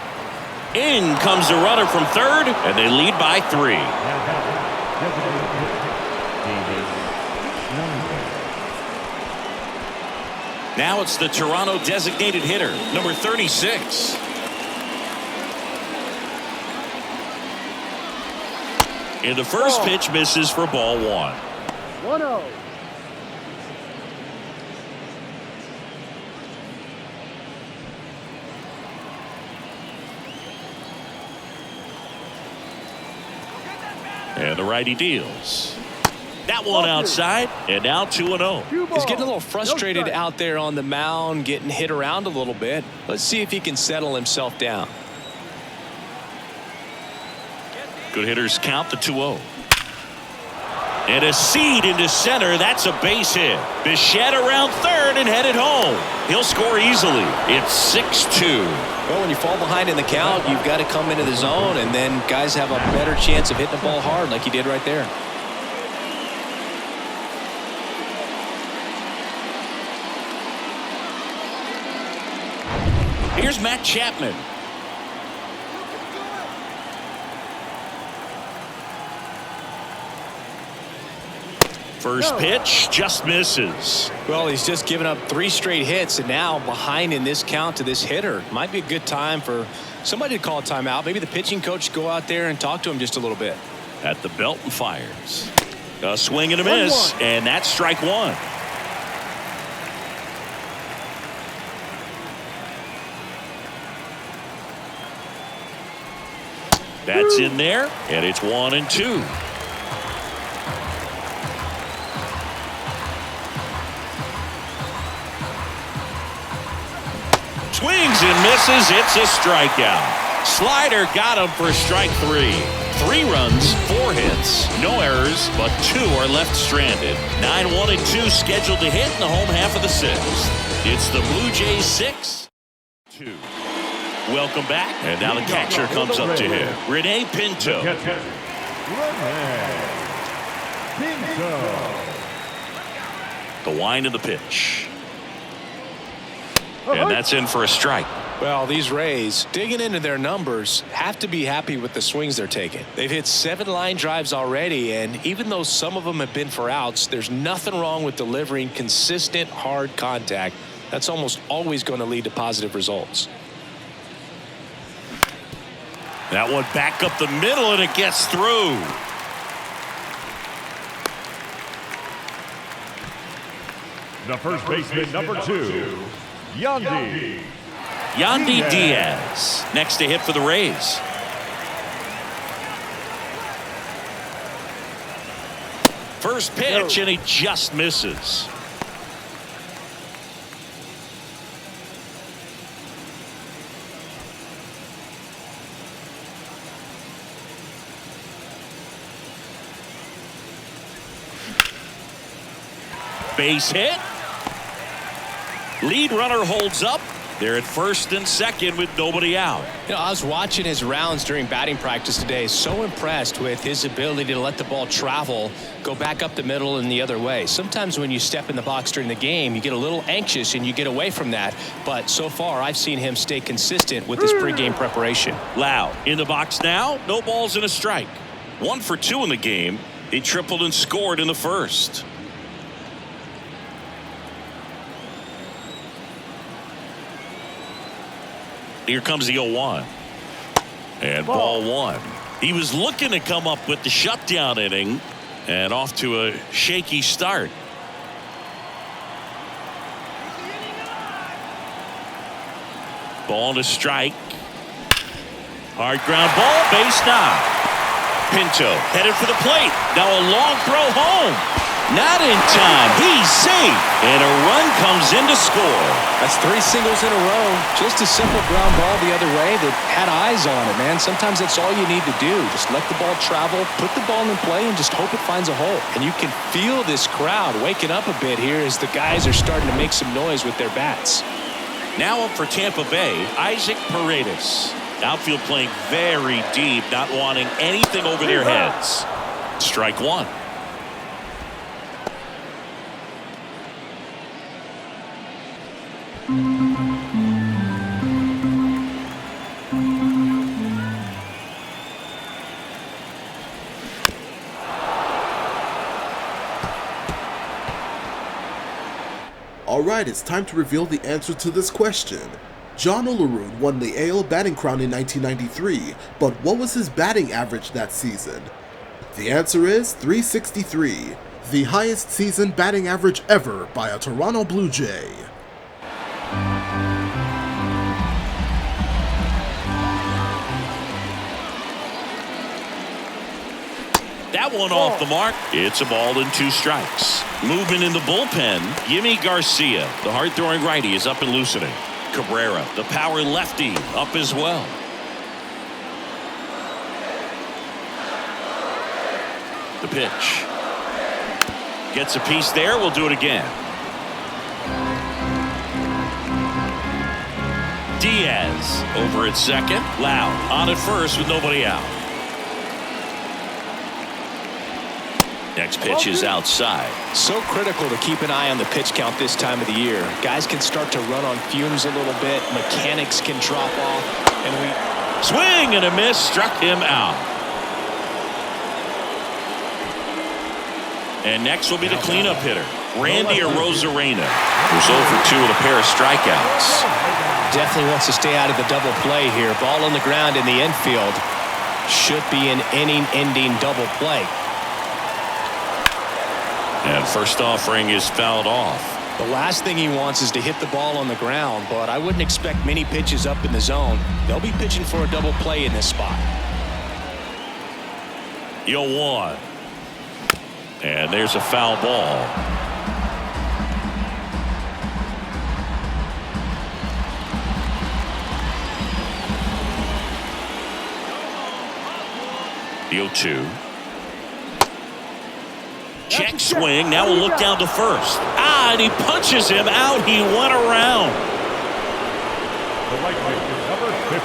Speaker 2: In comes the runner from third, and they lead by 3. Now it's the Toronto designated hitter, number 36. And the first pitch misses for ball 1.
Speaker 5: 1-0.
Speaker 2: And the righty deals. That one outside, and now 2-0.
Speaker 3: He's getting a little frustrated out there on the mound, getting hit around a little bit. Let's see if he can settle himself down.
Speaker 2: Good hitters count the 2-0. And a seed into center. That's a base hit. Bichette around third and headed home. He'll score easily. It's 6-2.
Speaker 3: Well, when you fall behind in the count, you've got to come into the zone, and then guys have a better chance of hitting the ball hard like he did right there.
Speaker 2: Here's Matt Chapman. First pitch just misses.
Speaker 3: Well, he's just given up 3 straight hits, and now behind in this count to this hitter. Might be a good time for somebody to call a timeout. Maybe the pitching coach go out there and talk to him just a little bit.
Speaker 2: At the belt and fires. A swing and a miss, and that's strike 1. That's in there, and it's 1-2. Swings and misses. It's a strikeout. Slider got him for strike 3. 3 runs, 4 hits, no errors, but 2 are left stranded. 9-1-2 scheduled to hit in the home half of the 6th. It's the Blue Jays 6-2. Welcome back, and now the catcher comes up to him. Rene Pinto. The wind of the pitch. And that's in for a strike.
Speaker 3: Well, these Rays, digging into their numbers, have to be happy with the swings they're taking. They've hit 7 line drives already, and even though some of them have been for outs, there's nothing wrong with delivering consistent, hard contact. That's almost always going to lead to positive results.
Speaker 2: That one back up the middle, and it gets through.
Speaker 6: The first baseman, number 2, Yandy
Speaker 2: Diaz. Next to hit for the Rays. First pitch, and he just misses. Base hit. Lead runner holds up. They're at first and second with nobody out.
Speaker 3: You know, I was watching his rounds during batting practice today. So impressed with his ability to let the ball travel, go back up the middle and the other way. Sometimes when you step in the box during the game, you get a little anxious and you get away from that. But so far, I've seen him stay consistent with his pregame preparation.
Speaker 2: Loud in the box now. No balls and a strike. 1 for 2 in the game. He tripled and scored in the first. Here comes the 0-1. And ball one. He was looking to come up with the shutdown inning, and off to a shaky start. Ball to strike. Hard ground ball, base knock. Pinto headed for the plate. Now a long throw home. Not in time. He's safe. And a run comes in to score.
Speaker 3: That's 3 singles in a row. Just a simple ground ball the other way that had eyes on it, man. Sometimes that's all you need to do. Just let the ball travel, put the ball in play, and just hope it finds a hole. And you can feel this crowd waking up a bit here as the guys are starting to make some noise with their bats.
Speaker 2: Now up for Tampa Bay, Isaac Paredes. Outfield playing very deep, not wanting anything over their heads. Strike one.
Speaker 1: Alright, it's time to reveal the answer to this question. John Olerud won the AL batting crown in 1993, but what was his batting average that season? The answer is .363, the highest season batting average ever by a Toronto Blue Jay.
Speaker 2: That one off the mark. It's a ball and 2 strikes. Movement in the bullpen. Yimi Garcia, the hard-throwing righty, is up and loosening. Cabrera, the power lefty, up as well. The pitch. Gets a piece there. We'll do it again. Diaz over at second. Loud on at first with nobody out. Next pitch is outside.
Speaker 3: So critical to keep an eye on the pitch count this time of the year. Guys can start to run on fumes a little bit. Mechanics can drop off. And we
Speaker 2: swing and a miss, struck him out. And next will be the cleanup hitter, Randy Arozarena, who's 0 for 2 with a pair of strikeouts.
Speaker 3: Definitely wants to stay out of the double play here. Ball on the ground in the infield. Should be an inning-ending double play.
Speaker 2: And first offering is fouled off.
Speaker 3: The last thing he wants is to hit the ball on the ground, but I wouldn't expect many pitches up in the zone. They'll be pitching for a double play in this spot.
Speaker 2: 0-1. And there's a foul ball. The 0-2. Check swing. Now we'll look down to first. And he punches him out. He went around.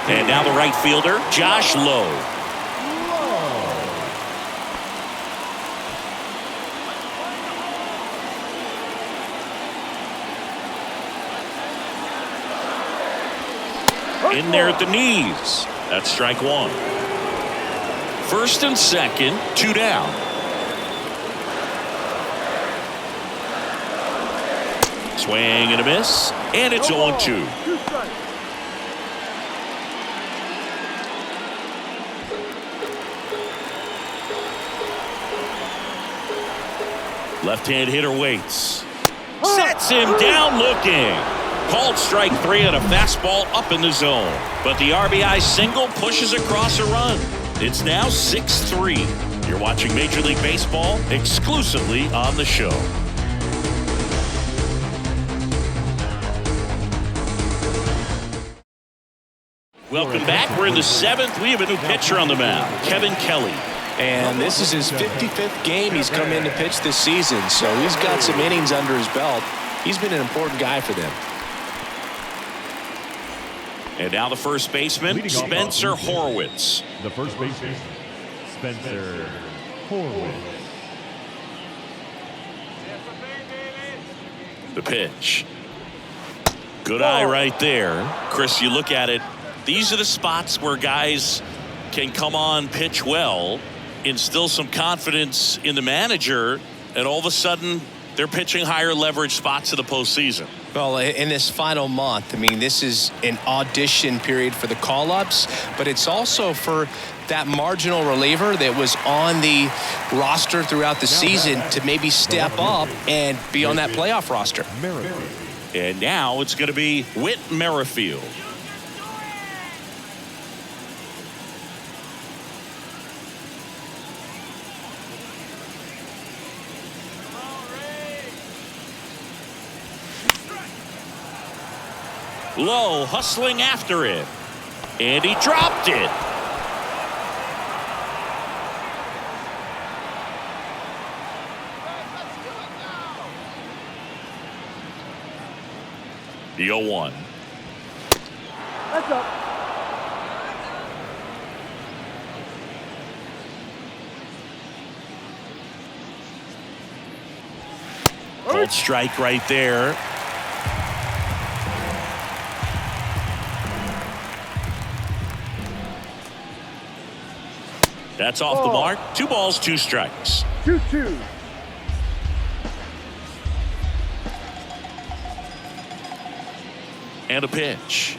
Speaker 2: And now the right fielder, Josh Lowe. In there at the knees. That's strike one. First and second, 2 down. Swing and a miss, and it's 0-2. Left-hand hitter waits. Sets him down looking. Called strike 3 on a fastball up in the zone. But the RBI single pushes across a run. It's now 6-3. You're watching Major League Baseball exclusively on the show. Welcome back. We're in the 7th. We have a new pitcher on the mound, Kevin Kelly.
Speaker 3: And this is his 55th game he's come in to pitch this season, so he's got some innings under his belt. He's been an important guy for them.
Speaker 2: And now the first baseman, Spencer Horwitz.
Speaker 6: The first baseman, Spencer Horwitz.
Speaker 2: The pitch. Good eye right there. Chris, you look at it. These are the spots where guys can come on, pitch well, instill some confidence in the manager, and all of a sudden they're pitching higher leverage spots in the postseason.
Speaker 3: Well, in this final month, I mean, this is an audition period for the call-ups, but it's also for that marginal reliever that was on the roster throughout the season to maybe step up and be on that playoff roster.
Speaker 2: And now it's going to be Whit Merrifield. Low hustling after it, and he dropped it. The 0-1.
Speaker 5: That's up.
Speaker 2: Called strike right there. That's off the mark. 2 balls, 2 strikes.
Speaker 5: 2-2.
Speaker 2: And a pitch.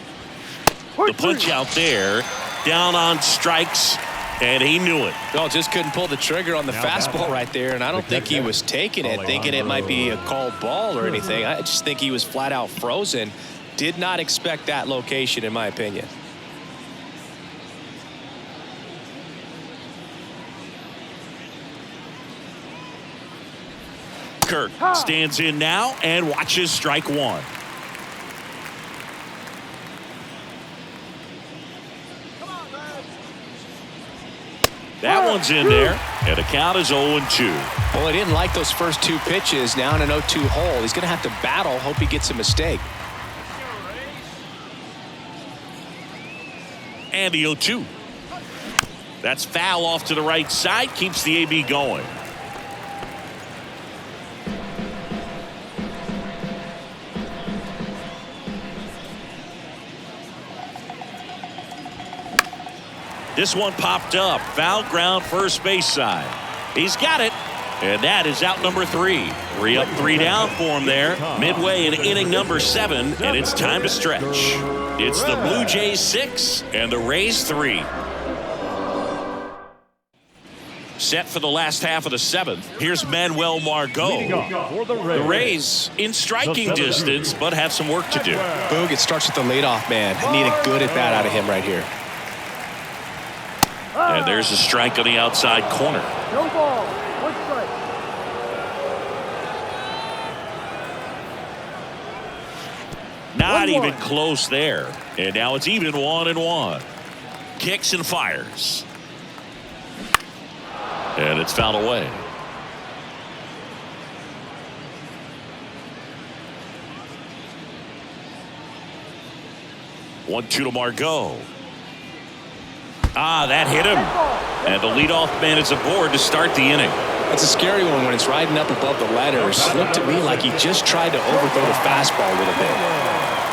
Speaker 2: The punch out there, down on strikes, and he knew it.
Speaker 3: No, just couldn't pull the trigger on the fastball right there, and I don't think he was taking it, thinking it might be a called ball or anything. I just think he was flat out frozen. Did not expect that location, in my opinion.
Speaker 2: Kirk stands in now and watches strike 1. That one's in there, and the count is 0-2.
Speaker 3: Well, he didn't like those first 2 pitches. Now in an 0-2 hole, he's going to have to battle. Hope he gets a mistake.
Speaker 2: And the 0-2. That's foul off to the right side, keeps the AB going. This one popped up. Foul ground first base side. He's got it. And that is out number 3. 3 up, 3 down for him there. Midway in inning number 7. And it's time to stretch. It's the Blue Jays 6 and the Rays 3. Set for the last half of the 7th. Here's Manuel Margot. The Rays in striking distance, but have some work to do.
Speaker 3: Boog, it starts with the leadoff man. I need a good at bat out of him right here.
Speaker 2: And there's a strike on the outside corner.
Speaker 5: No ball. 1 strike.
Speaker 2: Not even close there. And now it's even 1-1. Kicks and fires. And it's fouled away. One-two to Margot. That hit him. And the leadoff man is aboard to start the inning.
Speaker 3: That's a scary one when it's riding up above the letters. Looked to me like he just tried to overthrow the fastball a little bit.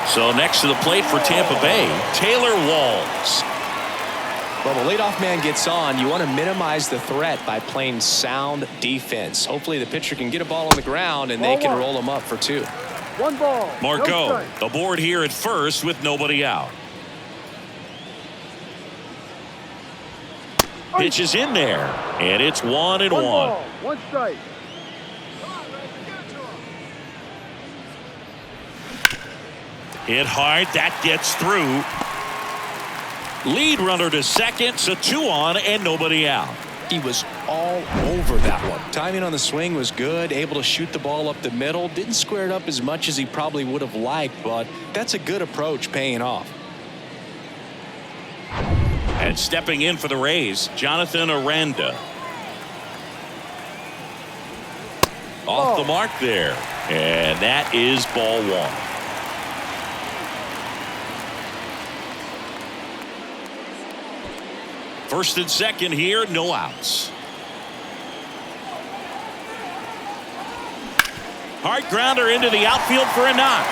Speaker 2: So next to the plate for Tampa Bay, Taylor Walls.
Speaker 3: Well, the leadoff man gets on. You want to minimize the threat by playing sound defense. Hopefully the pitcher can get a ball on the ground and they can roll him up for 2.
Speaker 5: 1 ball.
Speaker 2: Margot aboard here at first with nobody out. Pitch is in there, and it's 1-1.
Speaker 5: 1 strike.
Speaker 2: Hit hard, that gets through. Lead runner to second, so 2 on and nobody out.
Speaker 3: He was all over that one. Timing on the swing was good, able to shoot the ball up the middle. Didn't square it up as much as he probably would have liked, but that's a good approach paying off.
Speaker 2: And stepping in for the Rays, Jonathan Aranda. Off the mark there. And that is ball 1. First and second here, no outs. Hard grounder into the outfield for a knock.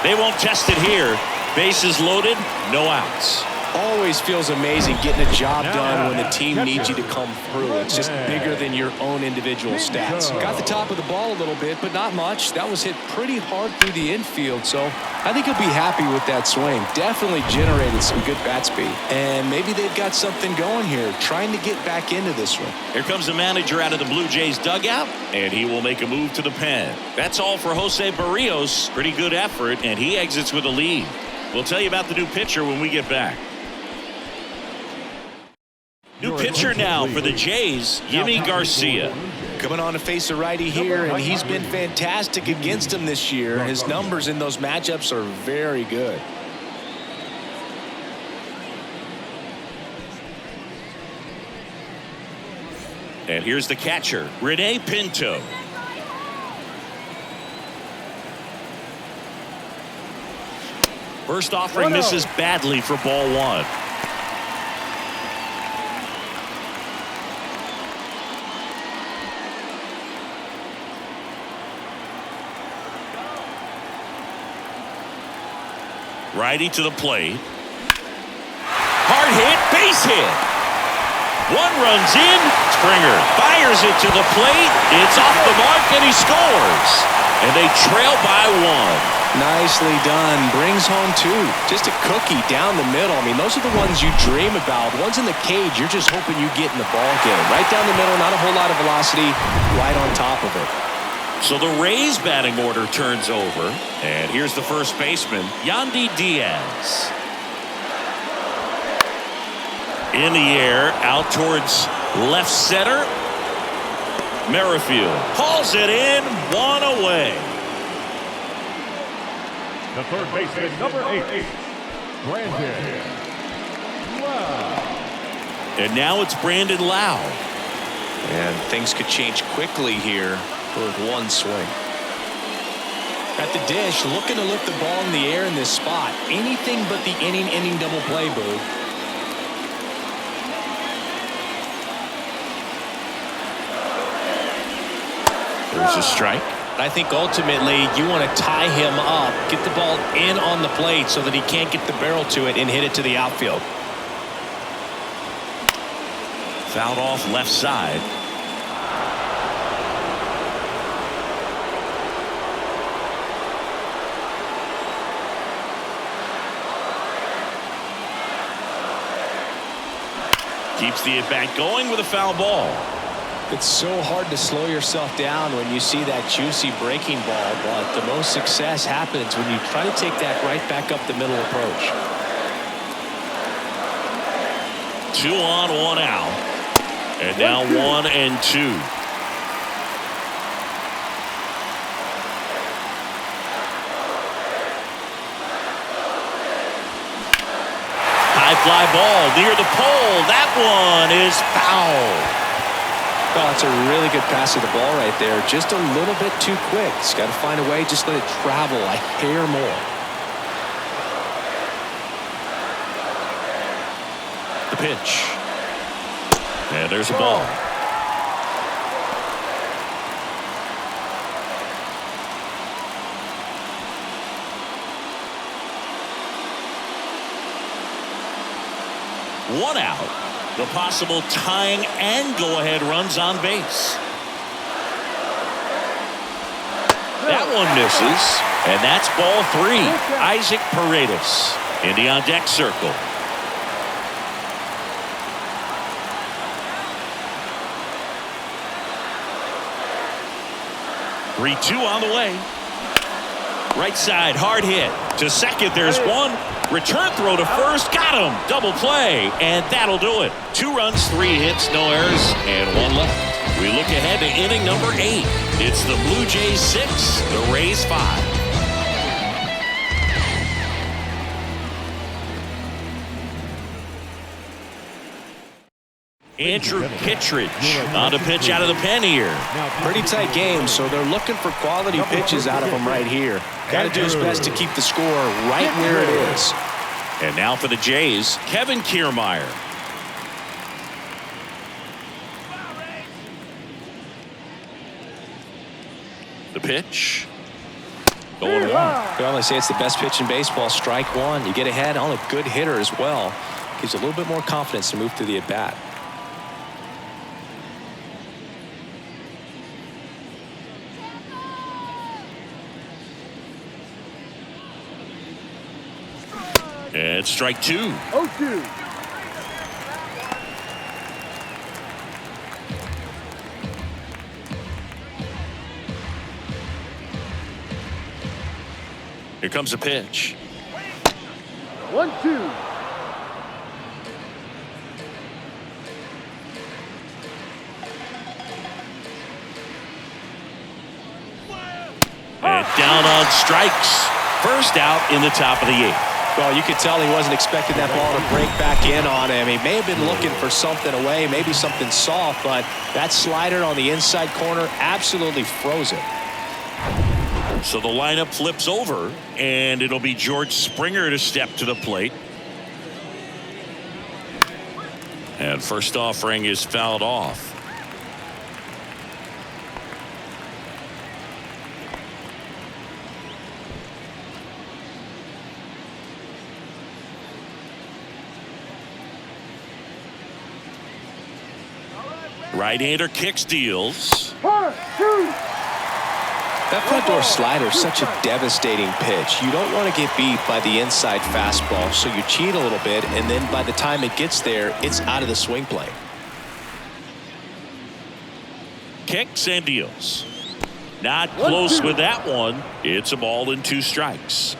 Speaker 2: They won't test it here. Bases loaded, no outs.
Speaker 3: Always feels amazing getting a job done when the team needs you to come through. It's just bigger than your own individual stats. Got the top of the ball a little bit, but not much. That was hit pretty hard through the infield, so I think he'll be happy with that swing. Definitely generated some good bat speed. And maybe they've got something going here, trying to get back into this one.
Speaker 2: Here comes the manager out of the Blue Jays dugout, and he will make a move to the pen. That's all for Jose Barrios. Pretty good effort, and he exits with a lead. We'll tell you about the new pitcher when we get back. New pitcher now for the Jays, Yimi Garcia.
Speaker 3: Coming on to face a righty here, and he's been fantastic against him this year. His numbers in those matchups are very good.
Speaker 2: And here's the catcher, Rene Pinto. First offering misses badly for ball one. Righty to the plate. Hard hit, base hit. One runs in. Springer fires it to the plate. It's off the mark, and he scores. And they trail by one.
Speaker 3: Nicely done. Brings home two. Just a cookie down the middle. I mean, those are the ones you dream about. Ones in the cage, you're just hoping you get in the ball game. Right down the middle, not a whole lot of velocity. Right on top of it.
Speaker 2: So the Rays batting order turns over. And here's the first baseman, Yandy Diaz. In the air, out towards left center. Merrifield hauls it in, one away.
Speaker 6: The third baseman, number 8, Brandon Lau.
Speaker 2: And now it's Brandon Lau.
Speaker 3: And things could change quickly here with one swing. At the dish, looking to lift the ball in the air in this spot. Anything but the inning double play, Boo.
Speaker 2: There's a strike.
Speaker 3: I think ultimately you want to tie him up, get the ball in on the plate so that he can't get the barrel to it and hit it to the outfield.
Speaker 2: Fouled off left side. Keeps the at-bat going with a foul ball.
Speaker 3: It's so hard to slow yourself down when you see that juicy breaking ball, but the most success happens when you try to take that right back up the middle approach.
Speaker 2: 2 on, 1 out. And now 1 and 2. High fly ball near the pole. That one is foul.
Speaker 3: Oh, it's a really good pass of the ball right there. Just a little bit too quick. He's got to find a way. Just let it travel a hair more.
Speaker 2: The pitch. And there's a ball. One out. The possible tying and go-ahead runs on base. That one misses, and that's ball 3. Isaac Paredes in the on-deck circle. Three-2 on the way. Right side, hard hit. To second, there's one. Return throw to first, got him. Double play, and that'll do it. 2 runs, 3 hits, no errors, and 1 left. We look ahead to inning number 8. It's the Blue Jays 6, the Rays 5. Andrew Kittredge on a pitch out of the pen here.
Speaker 3: Pretty tight game, so they're looking for quality pitches out of him right here. Got to do his best to keep the score right where it is.
Speaker 2: And now for the Jays, Kevin Kiermaier. The pitch. Going one.
Speaker 3: They always say it's the best pitch in baseball. Strike one. You get ahead on a good hitter as well. Gives you a little bit more confidence to move through the at-bat.
Speaker 2: And strike 2.
Speaker 5: 0-2.
Speaker 2: Here comes a pitch.
Speaker 5: 1-2.
Speaker 2: And down on strikes. First out in the top of the 8th.
Speaker 3: Well, you could tell he wasn't expecting that ball to break back in on him. He may have been looking for something away, maybe something soft, but that slider on the inside corner absolutely froze it.
Speaker 2: So the lineup flips over, and it'll be George Springer to step to the plate. And first offering is fouled off. Right-hander kicks, deals.
Speaker 5: 1-2.
Speaker 3: That front door slider is such a devastating pitch. You don't want to get beat by the inside fastball, so you cheat a little bit, and then by the time it gets there, it's out of the swing plane.
Speaker 2: Kicks and deals. Not close with that one. It's a ball and 2 strikes.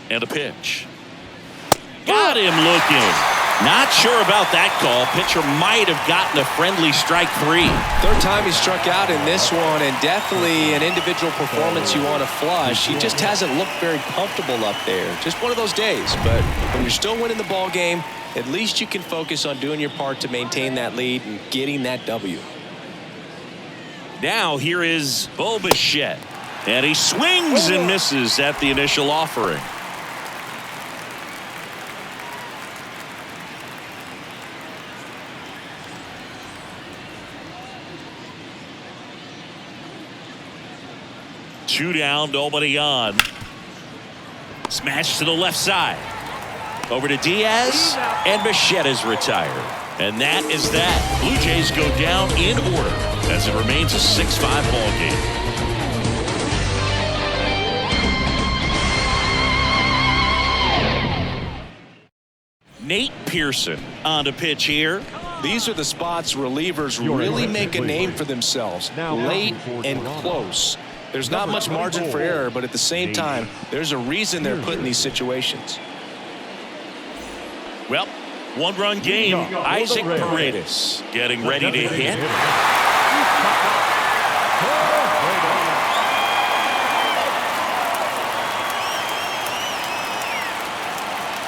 Speaker 2: And a pitch. Got him looking. Not sure about that call. Pitcher might have gotten a friendly strike 3.
Speaker 3: Third time he struck out in this one, and definitely an individual performance you want to flush. He just hasn't looked very comfortable up there. Just one of those days. But when you're still winning the ball game, at least you can focus on doing your part to maintain that lead and getting that W.
Speaker 2: Now here is Bo Bichette. And he swings and misses at the initial offering. Two down, nobody on. Smash to the left side. Over to Diaz, and Bichette is retired. And that is that. Blue Jays go down in order as it remains a 6-5 ball game. Nate Pearson on the pitch here.
Speaker 3: These are the spots relievers really make a name for themselves. Late and close. There's not much margin for error, but at the same time, there's a reason they're put in these situations.
Speaker 2: Well, one-run game. Isaac Paredes getting ready to hit.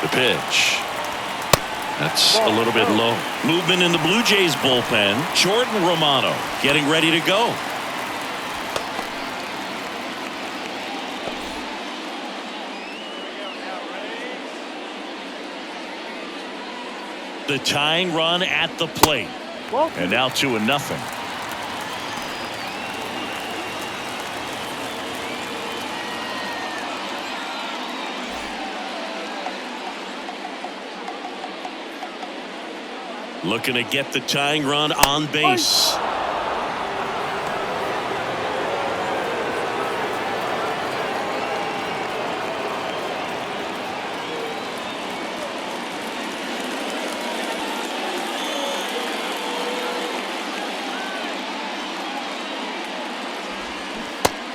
Speaker 2: The pitch. That's a little bit low. Movement in the Blue Jays bullpen. Jordan Romano getting ready to go. The tying run at the plate. And now 2-0. Looking to get the tying run on base.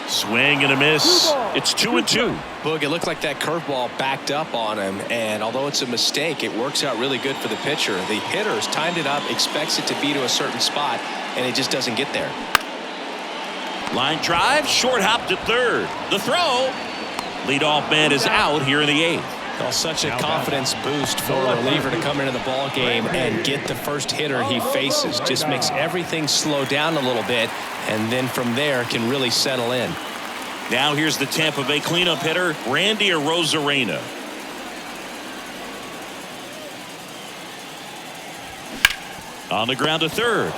Speaker 2: Swing and a miss. It's 2-2.
Speaker 3: Boog, it looked like that curveball backed up on him, and although it's a mistake, it works out really good for the pitcher. The hitter's timed it up, expects it to be to a certain spot, and it just doesn't get there.
Speaker 2: Line drive, short hop to third. The throw. Leadoff man is out here in the 8th.
Speaker 3: Well, such a confidence boost for a reliever to come into the ball game and get the first hitter he faces. Just makes everything slow down a little bit, and then from there can really settle in.
Speaker 2: Now here's the Tampa Bay cleanup hitter, Randy Arozarena. On the ground to third.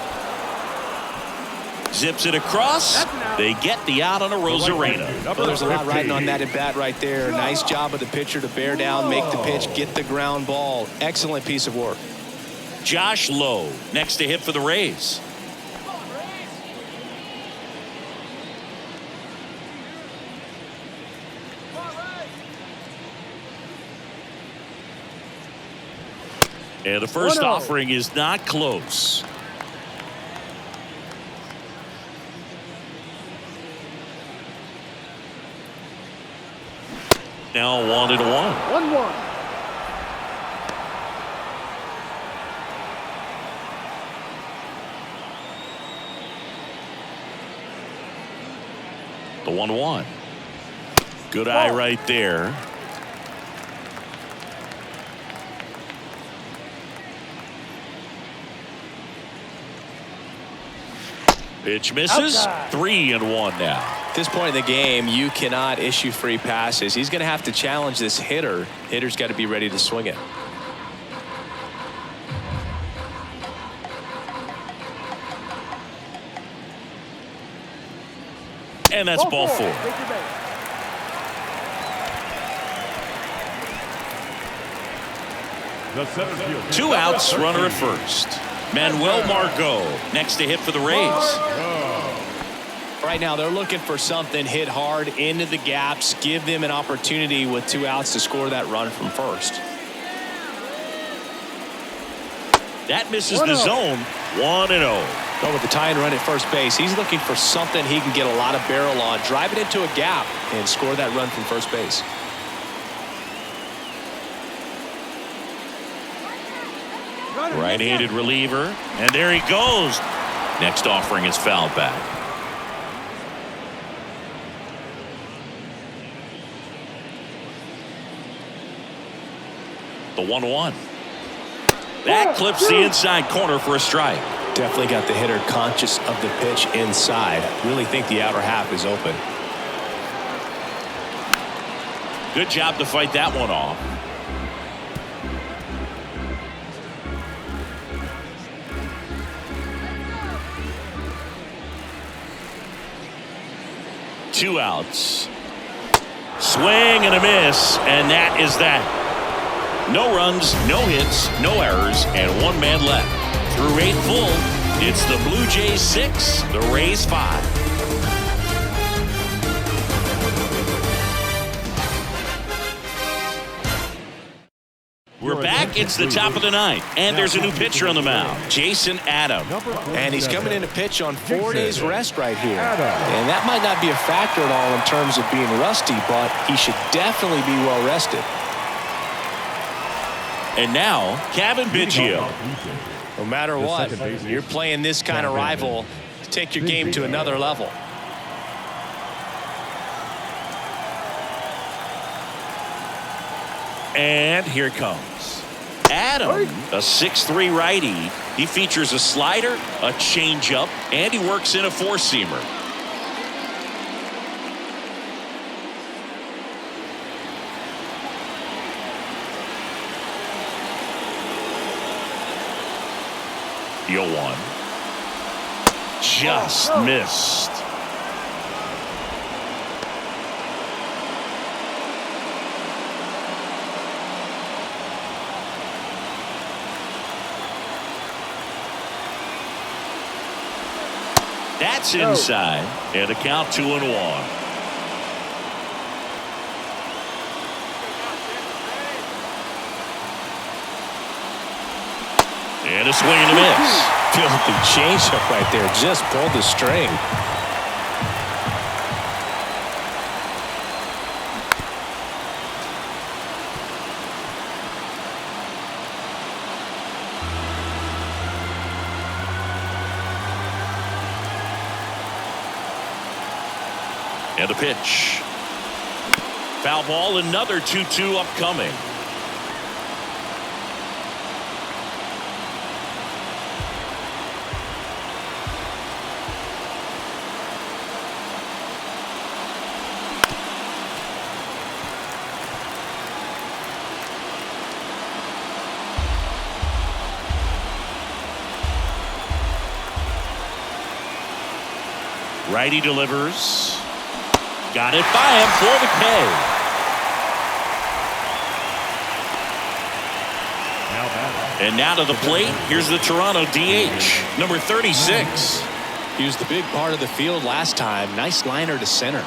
Speaker 2: Zips it across. They get the out on a Rosarena.
Speaker 3: Well, there's a lot riding on that at bat right there. Nice job of the pitcher to bear down, make the pitch, get the ground ball. Excellent piece of work.
Speaker 2: Josh Lowe next to hit for the Rays. And the first offering is not close. Now 1-1.
Speaker 5: 1-1.
Speaker 2: The 1-1. Good eye right there. Pitch misses.
Speaker 5: Outside.
Speaker 2: 3-1 now.
Speaker 3: At this point in the game, you cannot issue free passes. He's going to have to challenge this hitter. Hitter's got to be ready to swing it.
Speaker 2: And that's ball 4.
Speaker 5: Take your base.
Speaker 6: The center fielder.
Speaker 2: 2 outs, runner at first. Manuel Margot next to hit for the Rays.
Speaker 3: Right now, they're looking for something hit hard into the gaps, give them an opportunity with 2 outs to score that run from first.
Speaker 2: That misses the zone. 1-0.
Speaker 3: But with the tying run at first base, he's looking for something he can get a lot of barrel on, drive it into a gap, and score that run from first base.
Speaker 2: Right-handed reliever, and there he goes. Next offering is fouled back. The 1-1. That clips the inside corner for a strike.
Speaker 3: Definitely got the hitter conscious of the pitch inside. Really think the outer half is open.
Speaker 2: Good job to fight that one off. Two outs. Swing and a miss, and that is that. No runs, no hits, no errors, and 1 man left. Through 8 full, it's the Blue Jays 6, the Rays 5. We're back. It's the top of the 9th, and there's a new pitcher on the mound, Jason Adam.
Speaker 3: And he's coming in to pitch on 4 days rest right here. And that might not be a factor at all in terms of being rusty, but he should definitely be well rested.
Speaker 2: And now, Kevin Biggio.
Speaker 3: No matter what, you're playing this kind of rival to take your game to another level.
Speaker 2: And here it comes. Adam, a 6'3" righty. He features a slider, a changeup, and he works in a 4-seamer. The 0-1. Just missed. That's inside, and a count 2-1. And a swing and a miss.
Speaker 3: Filthy changeup right there, just pulled the string.
Speaker 2: And a pitch. Foul ball, another 2-2 upcoming. Righty delivers. Got it by him for the K. And now to the plate, here's the Toronto DH, number 36.
Speaker 3: He was the big part of the field last time. Nice liner to center.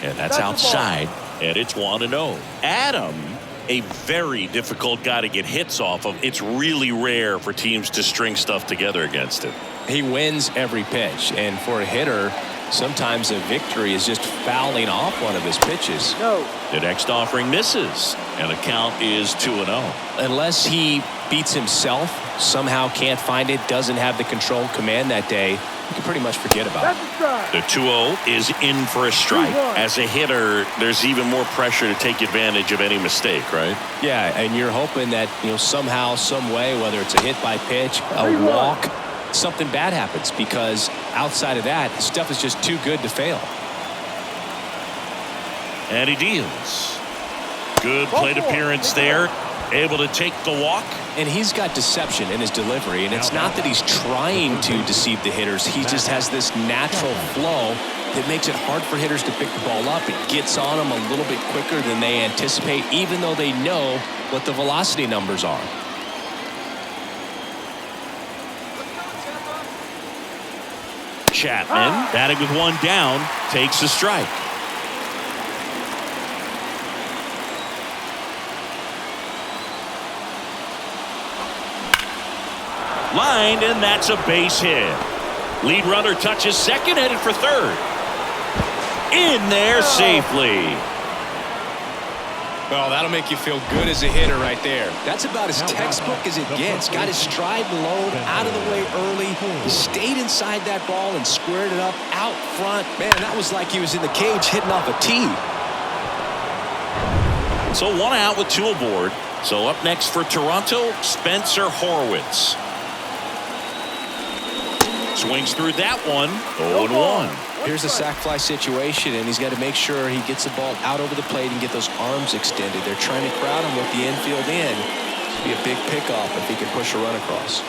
Speaker 2: And that's outside, and it's 1-0. Adam, a very difficult guy to get hits off of. It's really rare for teams to string stuff together against him.
Speaker 3: He wins every pitch, and for a hitter, sometimes a victory is just fouling off one of his pitches.
Speaker 5: No.
Speaker 2: The next offering misses, and the count is 2-0.
Speaker 3: Unless he beats himself, somehow can't find it, doesn't have the control command that day, you can pretty much forget about it.
Speaker 2: The 2-0 is in for a strike. As a hitter, there's even more pressure to take advantage of any mistake, right?
Speaker 3: Yeah, and you're hoping that, somehow, some way, whether it's a hit by pitch, a walk, something bad happens, because outside of that, stuff is just too good to fail.
Speaker 2: And he deals. Good plate appearance there. Able to take the walk.
Speaker 3: And he's got deception in his delivery, and it's not that he's trying to deceive the hitters. He just has this natural flow that makes it hard for hitters to pick the ball up. It gets on them a little bit quicker than they anticipate, even though they know what the velocity numbers are.
Speaker 2: Chapman, batting with one down, takes a strike. Lined, and that's a base hit. Lead runner touches second, headed for third. In there safely.
Speaker 3: Well, that'll make you feel good as a hitter right there. That's about as textbook as it gets. Got his stride low, out of the way early. Stayed inside that ball and squared it up out front. Man, that was like he was in the cage hitting off a tee.
Speaker 2: So one out with two aboard. So up next for Toronto, Spencer Horwitz. Swings through that one. 0-1.
Speaker 3: Here's a sac fly situation, and he's got to make sure he gets the ball out over the plate and get those arms extended. They're trying to crowd him with the infield in. It'd be a big pickoff if he can push a run across.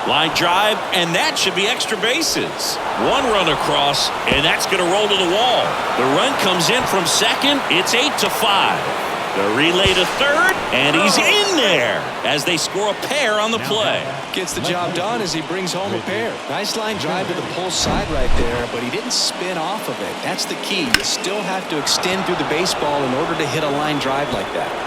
Speaker 2: Line drive, and that should be extra bases. One run across, and that's going to roll to the wall. The run comes in from second. It's 8-5. The relay to third, and he's in there as they score a pair on the play.
Speaker 3: Gets the job done as he brings home a pair. Nice line drive to the pull side right there, but he didn't spin off of it. That's the key. You still have to extend through the baseball in order to hit a line drive like that.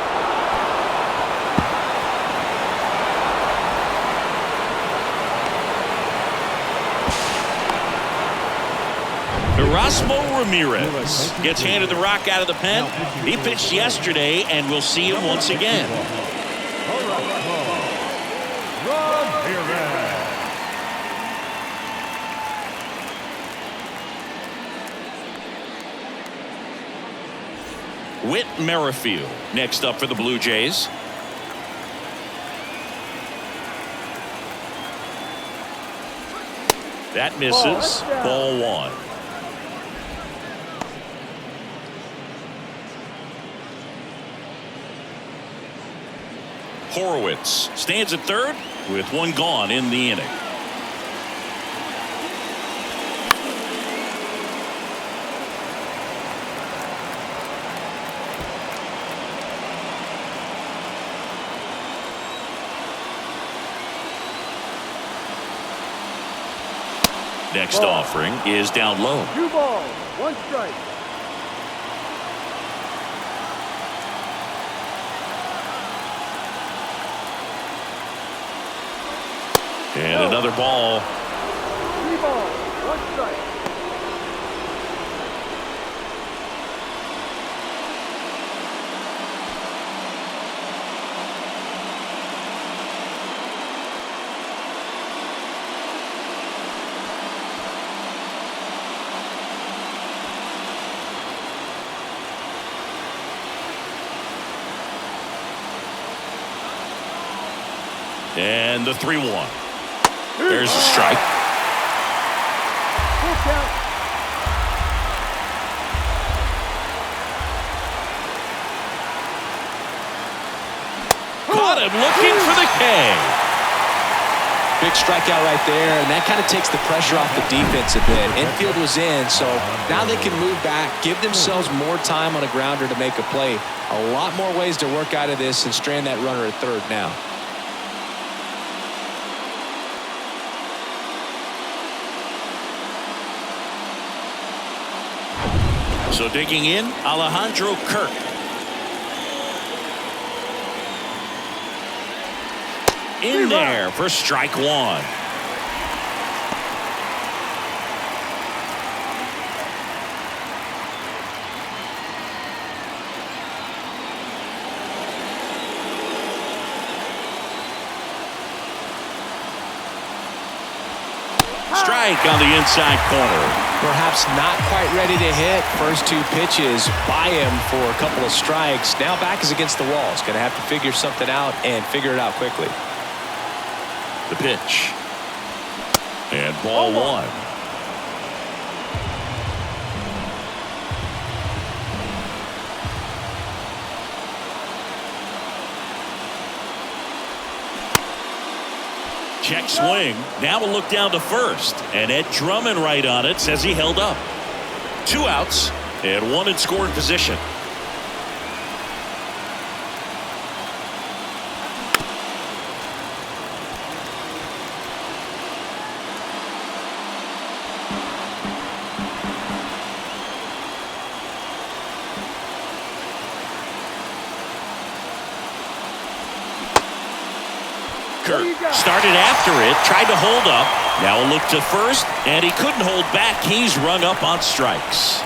Speaker 2: Erasmo Ramirez gets handed the rock out of the pen. He pitched yesterday, and we'll see him once again. Whit Merrifield next up for the Blue Jays. That misses. Ball one. Horwitz stands at third with one gone in the inning. Next offering is down low.
Speaker 5: 2 balls, 1 strike.
Speaker 2: And another ball.
Speaker 5: 3 balls, 1 strike.
Speaker 2: And the 3-1. There's a strike.
Speaker 5: Full count.
Speaker 2: Caught him looking for the K.
Speaker 3: Big strikeout right there, and that kind of takes the pressure off the defense a bit. Infield was in, so now they can move back, give themselves more time on a grounder to make a play. A lot more ways to work out of this and strand that runner at third now.
Speaker 2: So digging in, Alejandro Kirk. In there for strike one. Strike on the inside corner.
Speaker 3: Perhaps not quite ready to hit. First two pitches by him for a couple of strikes. Now back is against the wall. He's going to have to figure something out and figure it out quickly.
Speaker 2: The pitch. And ball one. Check swing. Now we'll look down to first. And Ed Drummond right on it says he held up. 2 outs and 1 in scoring position. Kirk started after it, tried to hold up. Now a look to first, and he couldn't hold back. He's rung up on strikes.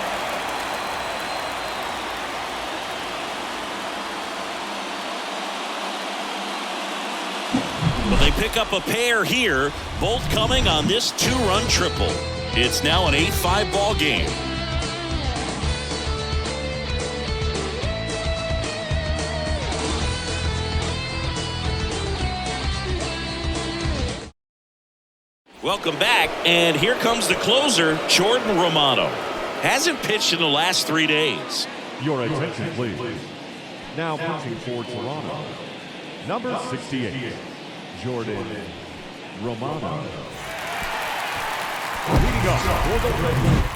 Speaker 2: But they pick up a pair here, both coming on this 2-run triple. It's now an 8-5 ball game. Welcome back, and here comes the closer, Jordan Romano. Hasn't pitched in the last 3 days.
Speaker 6: Your attention, please. Now pitching for Toronto, number 68, Jordan Romano. Leading up for the Rays.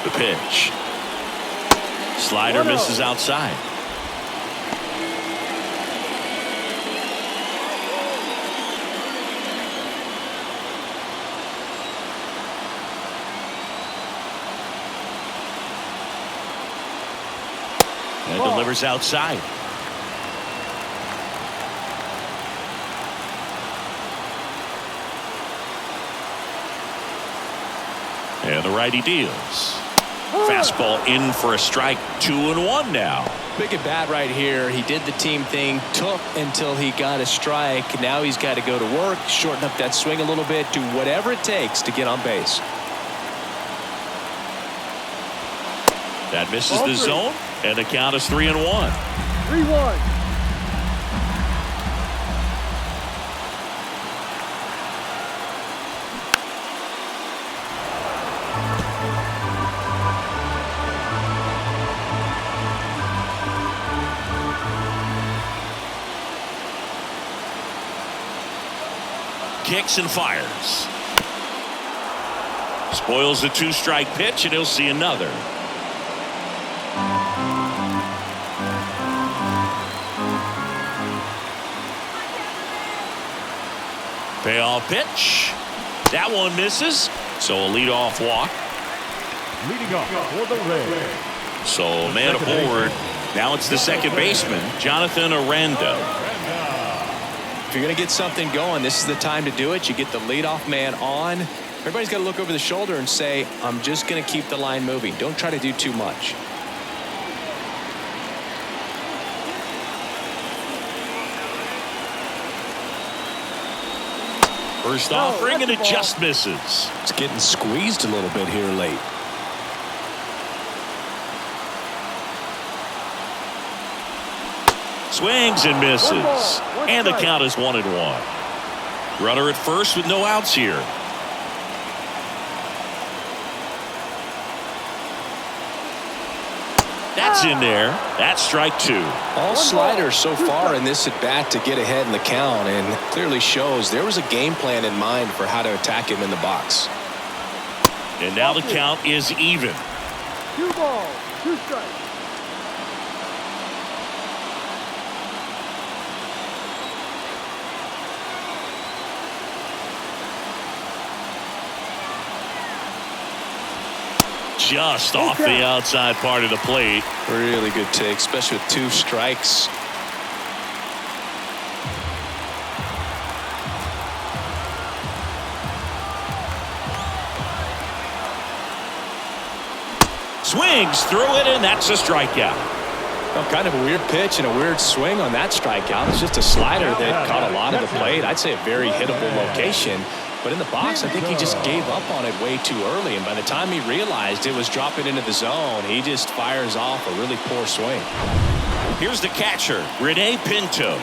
Speaker 2: The pitch. Slider misses outside. And delivers outside. And the righty deals. Fastball in for a strike. 2-1 now.
Speaker 3: Big at bat right here. He did the team thing, took until he got a strike. Now he's got to go to work, shorten up that swing a little bit, do whatever it takes to get on base.
Speaker 2: That misses the zone, and the count is 3-1.
Speaker 5: 3-1.
Speaker 2: Kicks and fires. Spoils the 2-strike pitch, and he'll see another. Payoff pitch. That one misses, so a leadoff walk.
Speaker 6: Leading up for the Rays.
Speaker 2: So man forward. Now it's the second baseman, Jonathan Aranda.
Speaker 3: If you're going to get something going, this is the time to do it. You get the leadoff man on. Everybody's got to look over the shoulder and say, I'm just going to keep the line moving. Don't try to do too much.
Speaker 2: First offering, and it just misses.
Speaker 3: It's getting squeezed a little bit here late.
Speaker 2: Swings and misses. And the count is 1-1. Runner at first with no outs here. That's in there. That's strike 2.
Speaker 3: All sliders so far in this at bat to get ahead in the count, and clearly shows there was a game plan in mind for how to attack him in the box.
Speaker 2: And now the count is even.
Speaker 5: 2 balls, 2 strikes.
Speaker 2: Just off the outside part of the plate.
Speaker 3: Really good take, especially with 2 strikes.
Speaker 2: Swings through it, and that's a strikeout.
Speaker 3: Well, kind of a weird pitch and a weird swing on that strikeout. It's just a slider that caught a lot of the plate. I'd say a very hittable location. But in the box, I think he just gave up on it way too early. And by the time he realized it was dropping into the zone, he just fires off a really poor swing.
Speaker 2: Here's the catcher, Rene Pinto.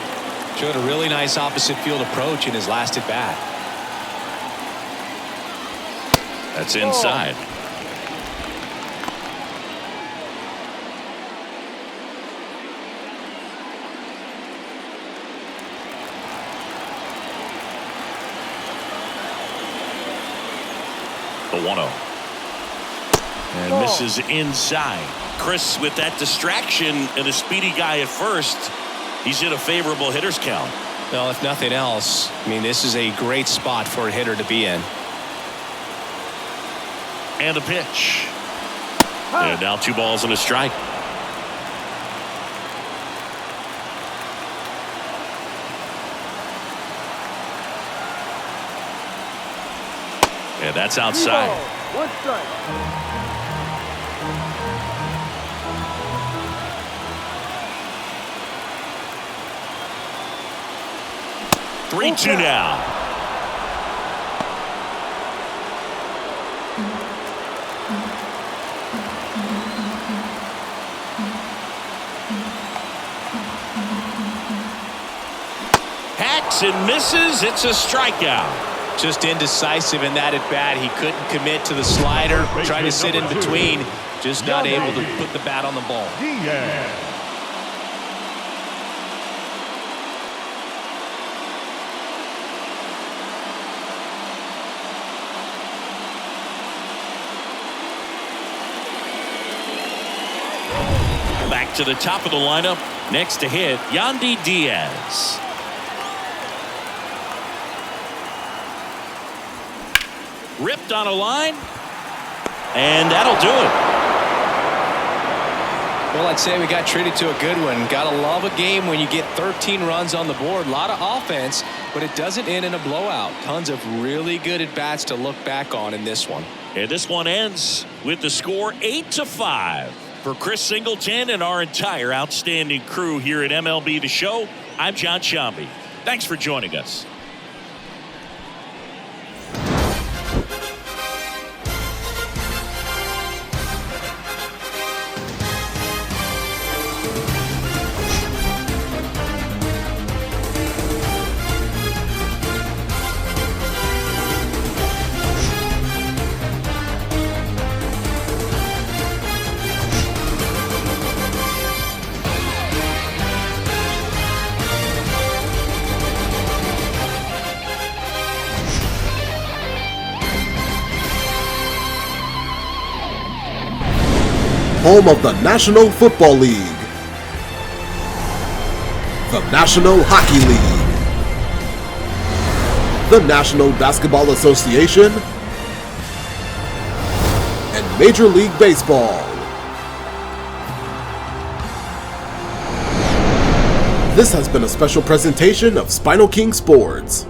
Speaker 3: Showed a really nice opposite field approach in his last at bat.
Speaker 2: That's inside. The 1-0. And misses inside. Chris, with that distraction and a speedy guy at first, he's in a favorable hitter's count.
Speaker 3: Well, if nothing else, I mean, this is a great spot for a hitter to be in.
Speaker 2: And a pitch. And now 2 balls and a strike. And that's outside.
Speaker 5: 1 strike.
Speaker 2: 3-2 now. Hacks and misses. It's a strikeout.
Speaker 3: Just indecisive in that at bat. He couldn't commit to the slider. Tried to sit in between. Just not able to put the bat on the ball.
Speaker 2: Back to the top of the lineup. Next to hit, Yandy Diaz. Ripped on a line, and that'll do it.
Speaker 3: Well, I'd say we got treated to a good one. Gotta love a game when you get 13 runs on the board. A lot of offense, but it doesn't end in a blowout. Tons of really good at-bats to look back on in this one.
Speaker 2: And this one ends with the score 8-5. For Chris Singleton and our entire outstanding crew here at MLB The Show, I'm John Shambi. Thanks for joining us.
Speaker 1: Home of the National Football League, the National Hockey League, the National Basketball Association, and Major League Baseball. This has been a special presentation of SpinoKing Sports.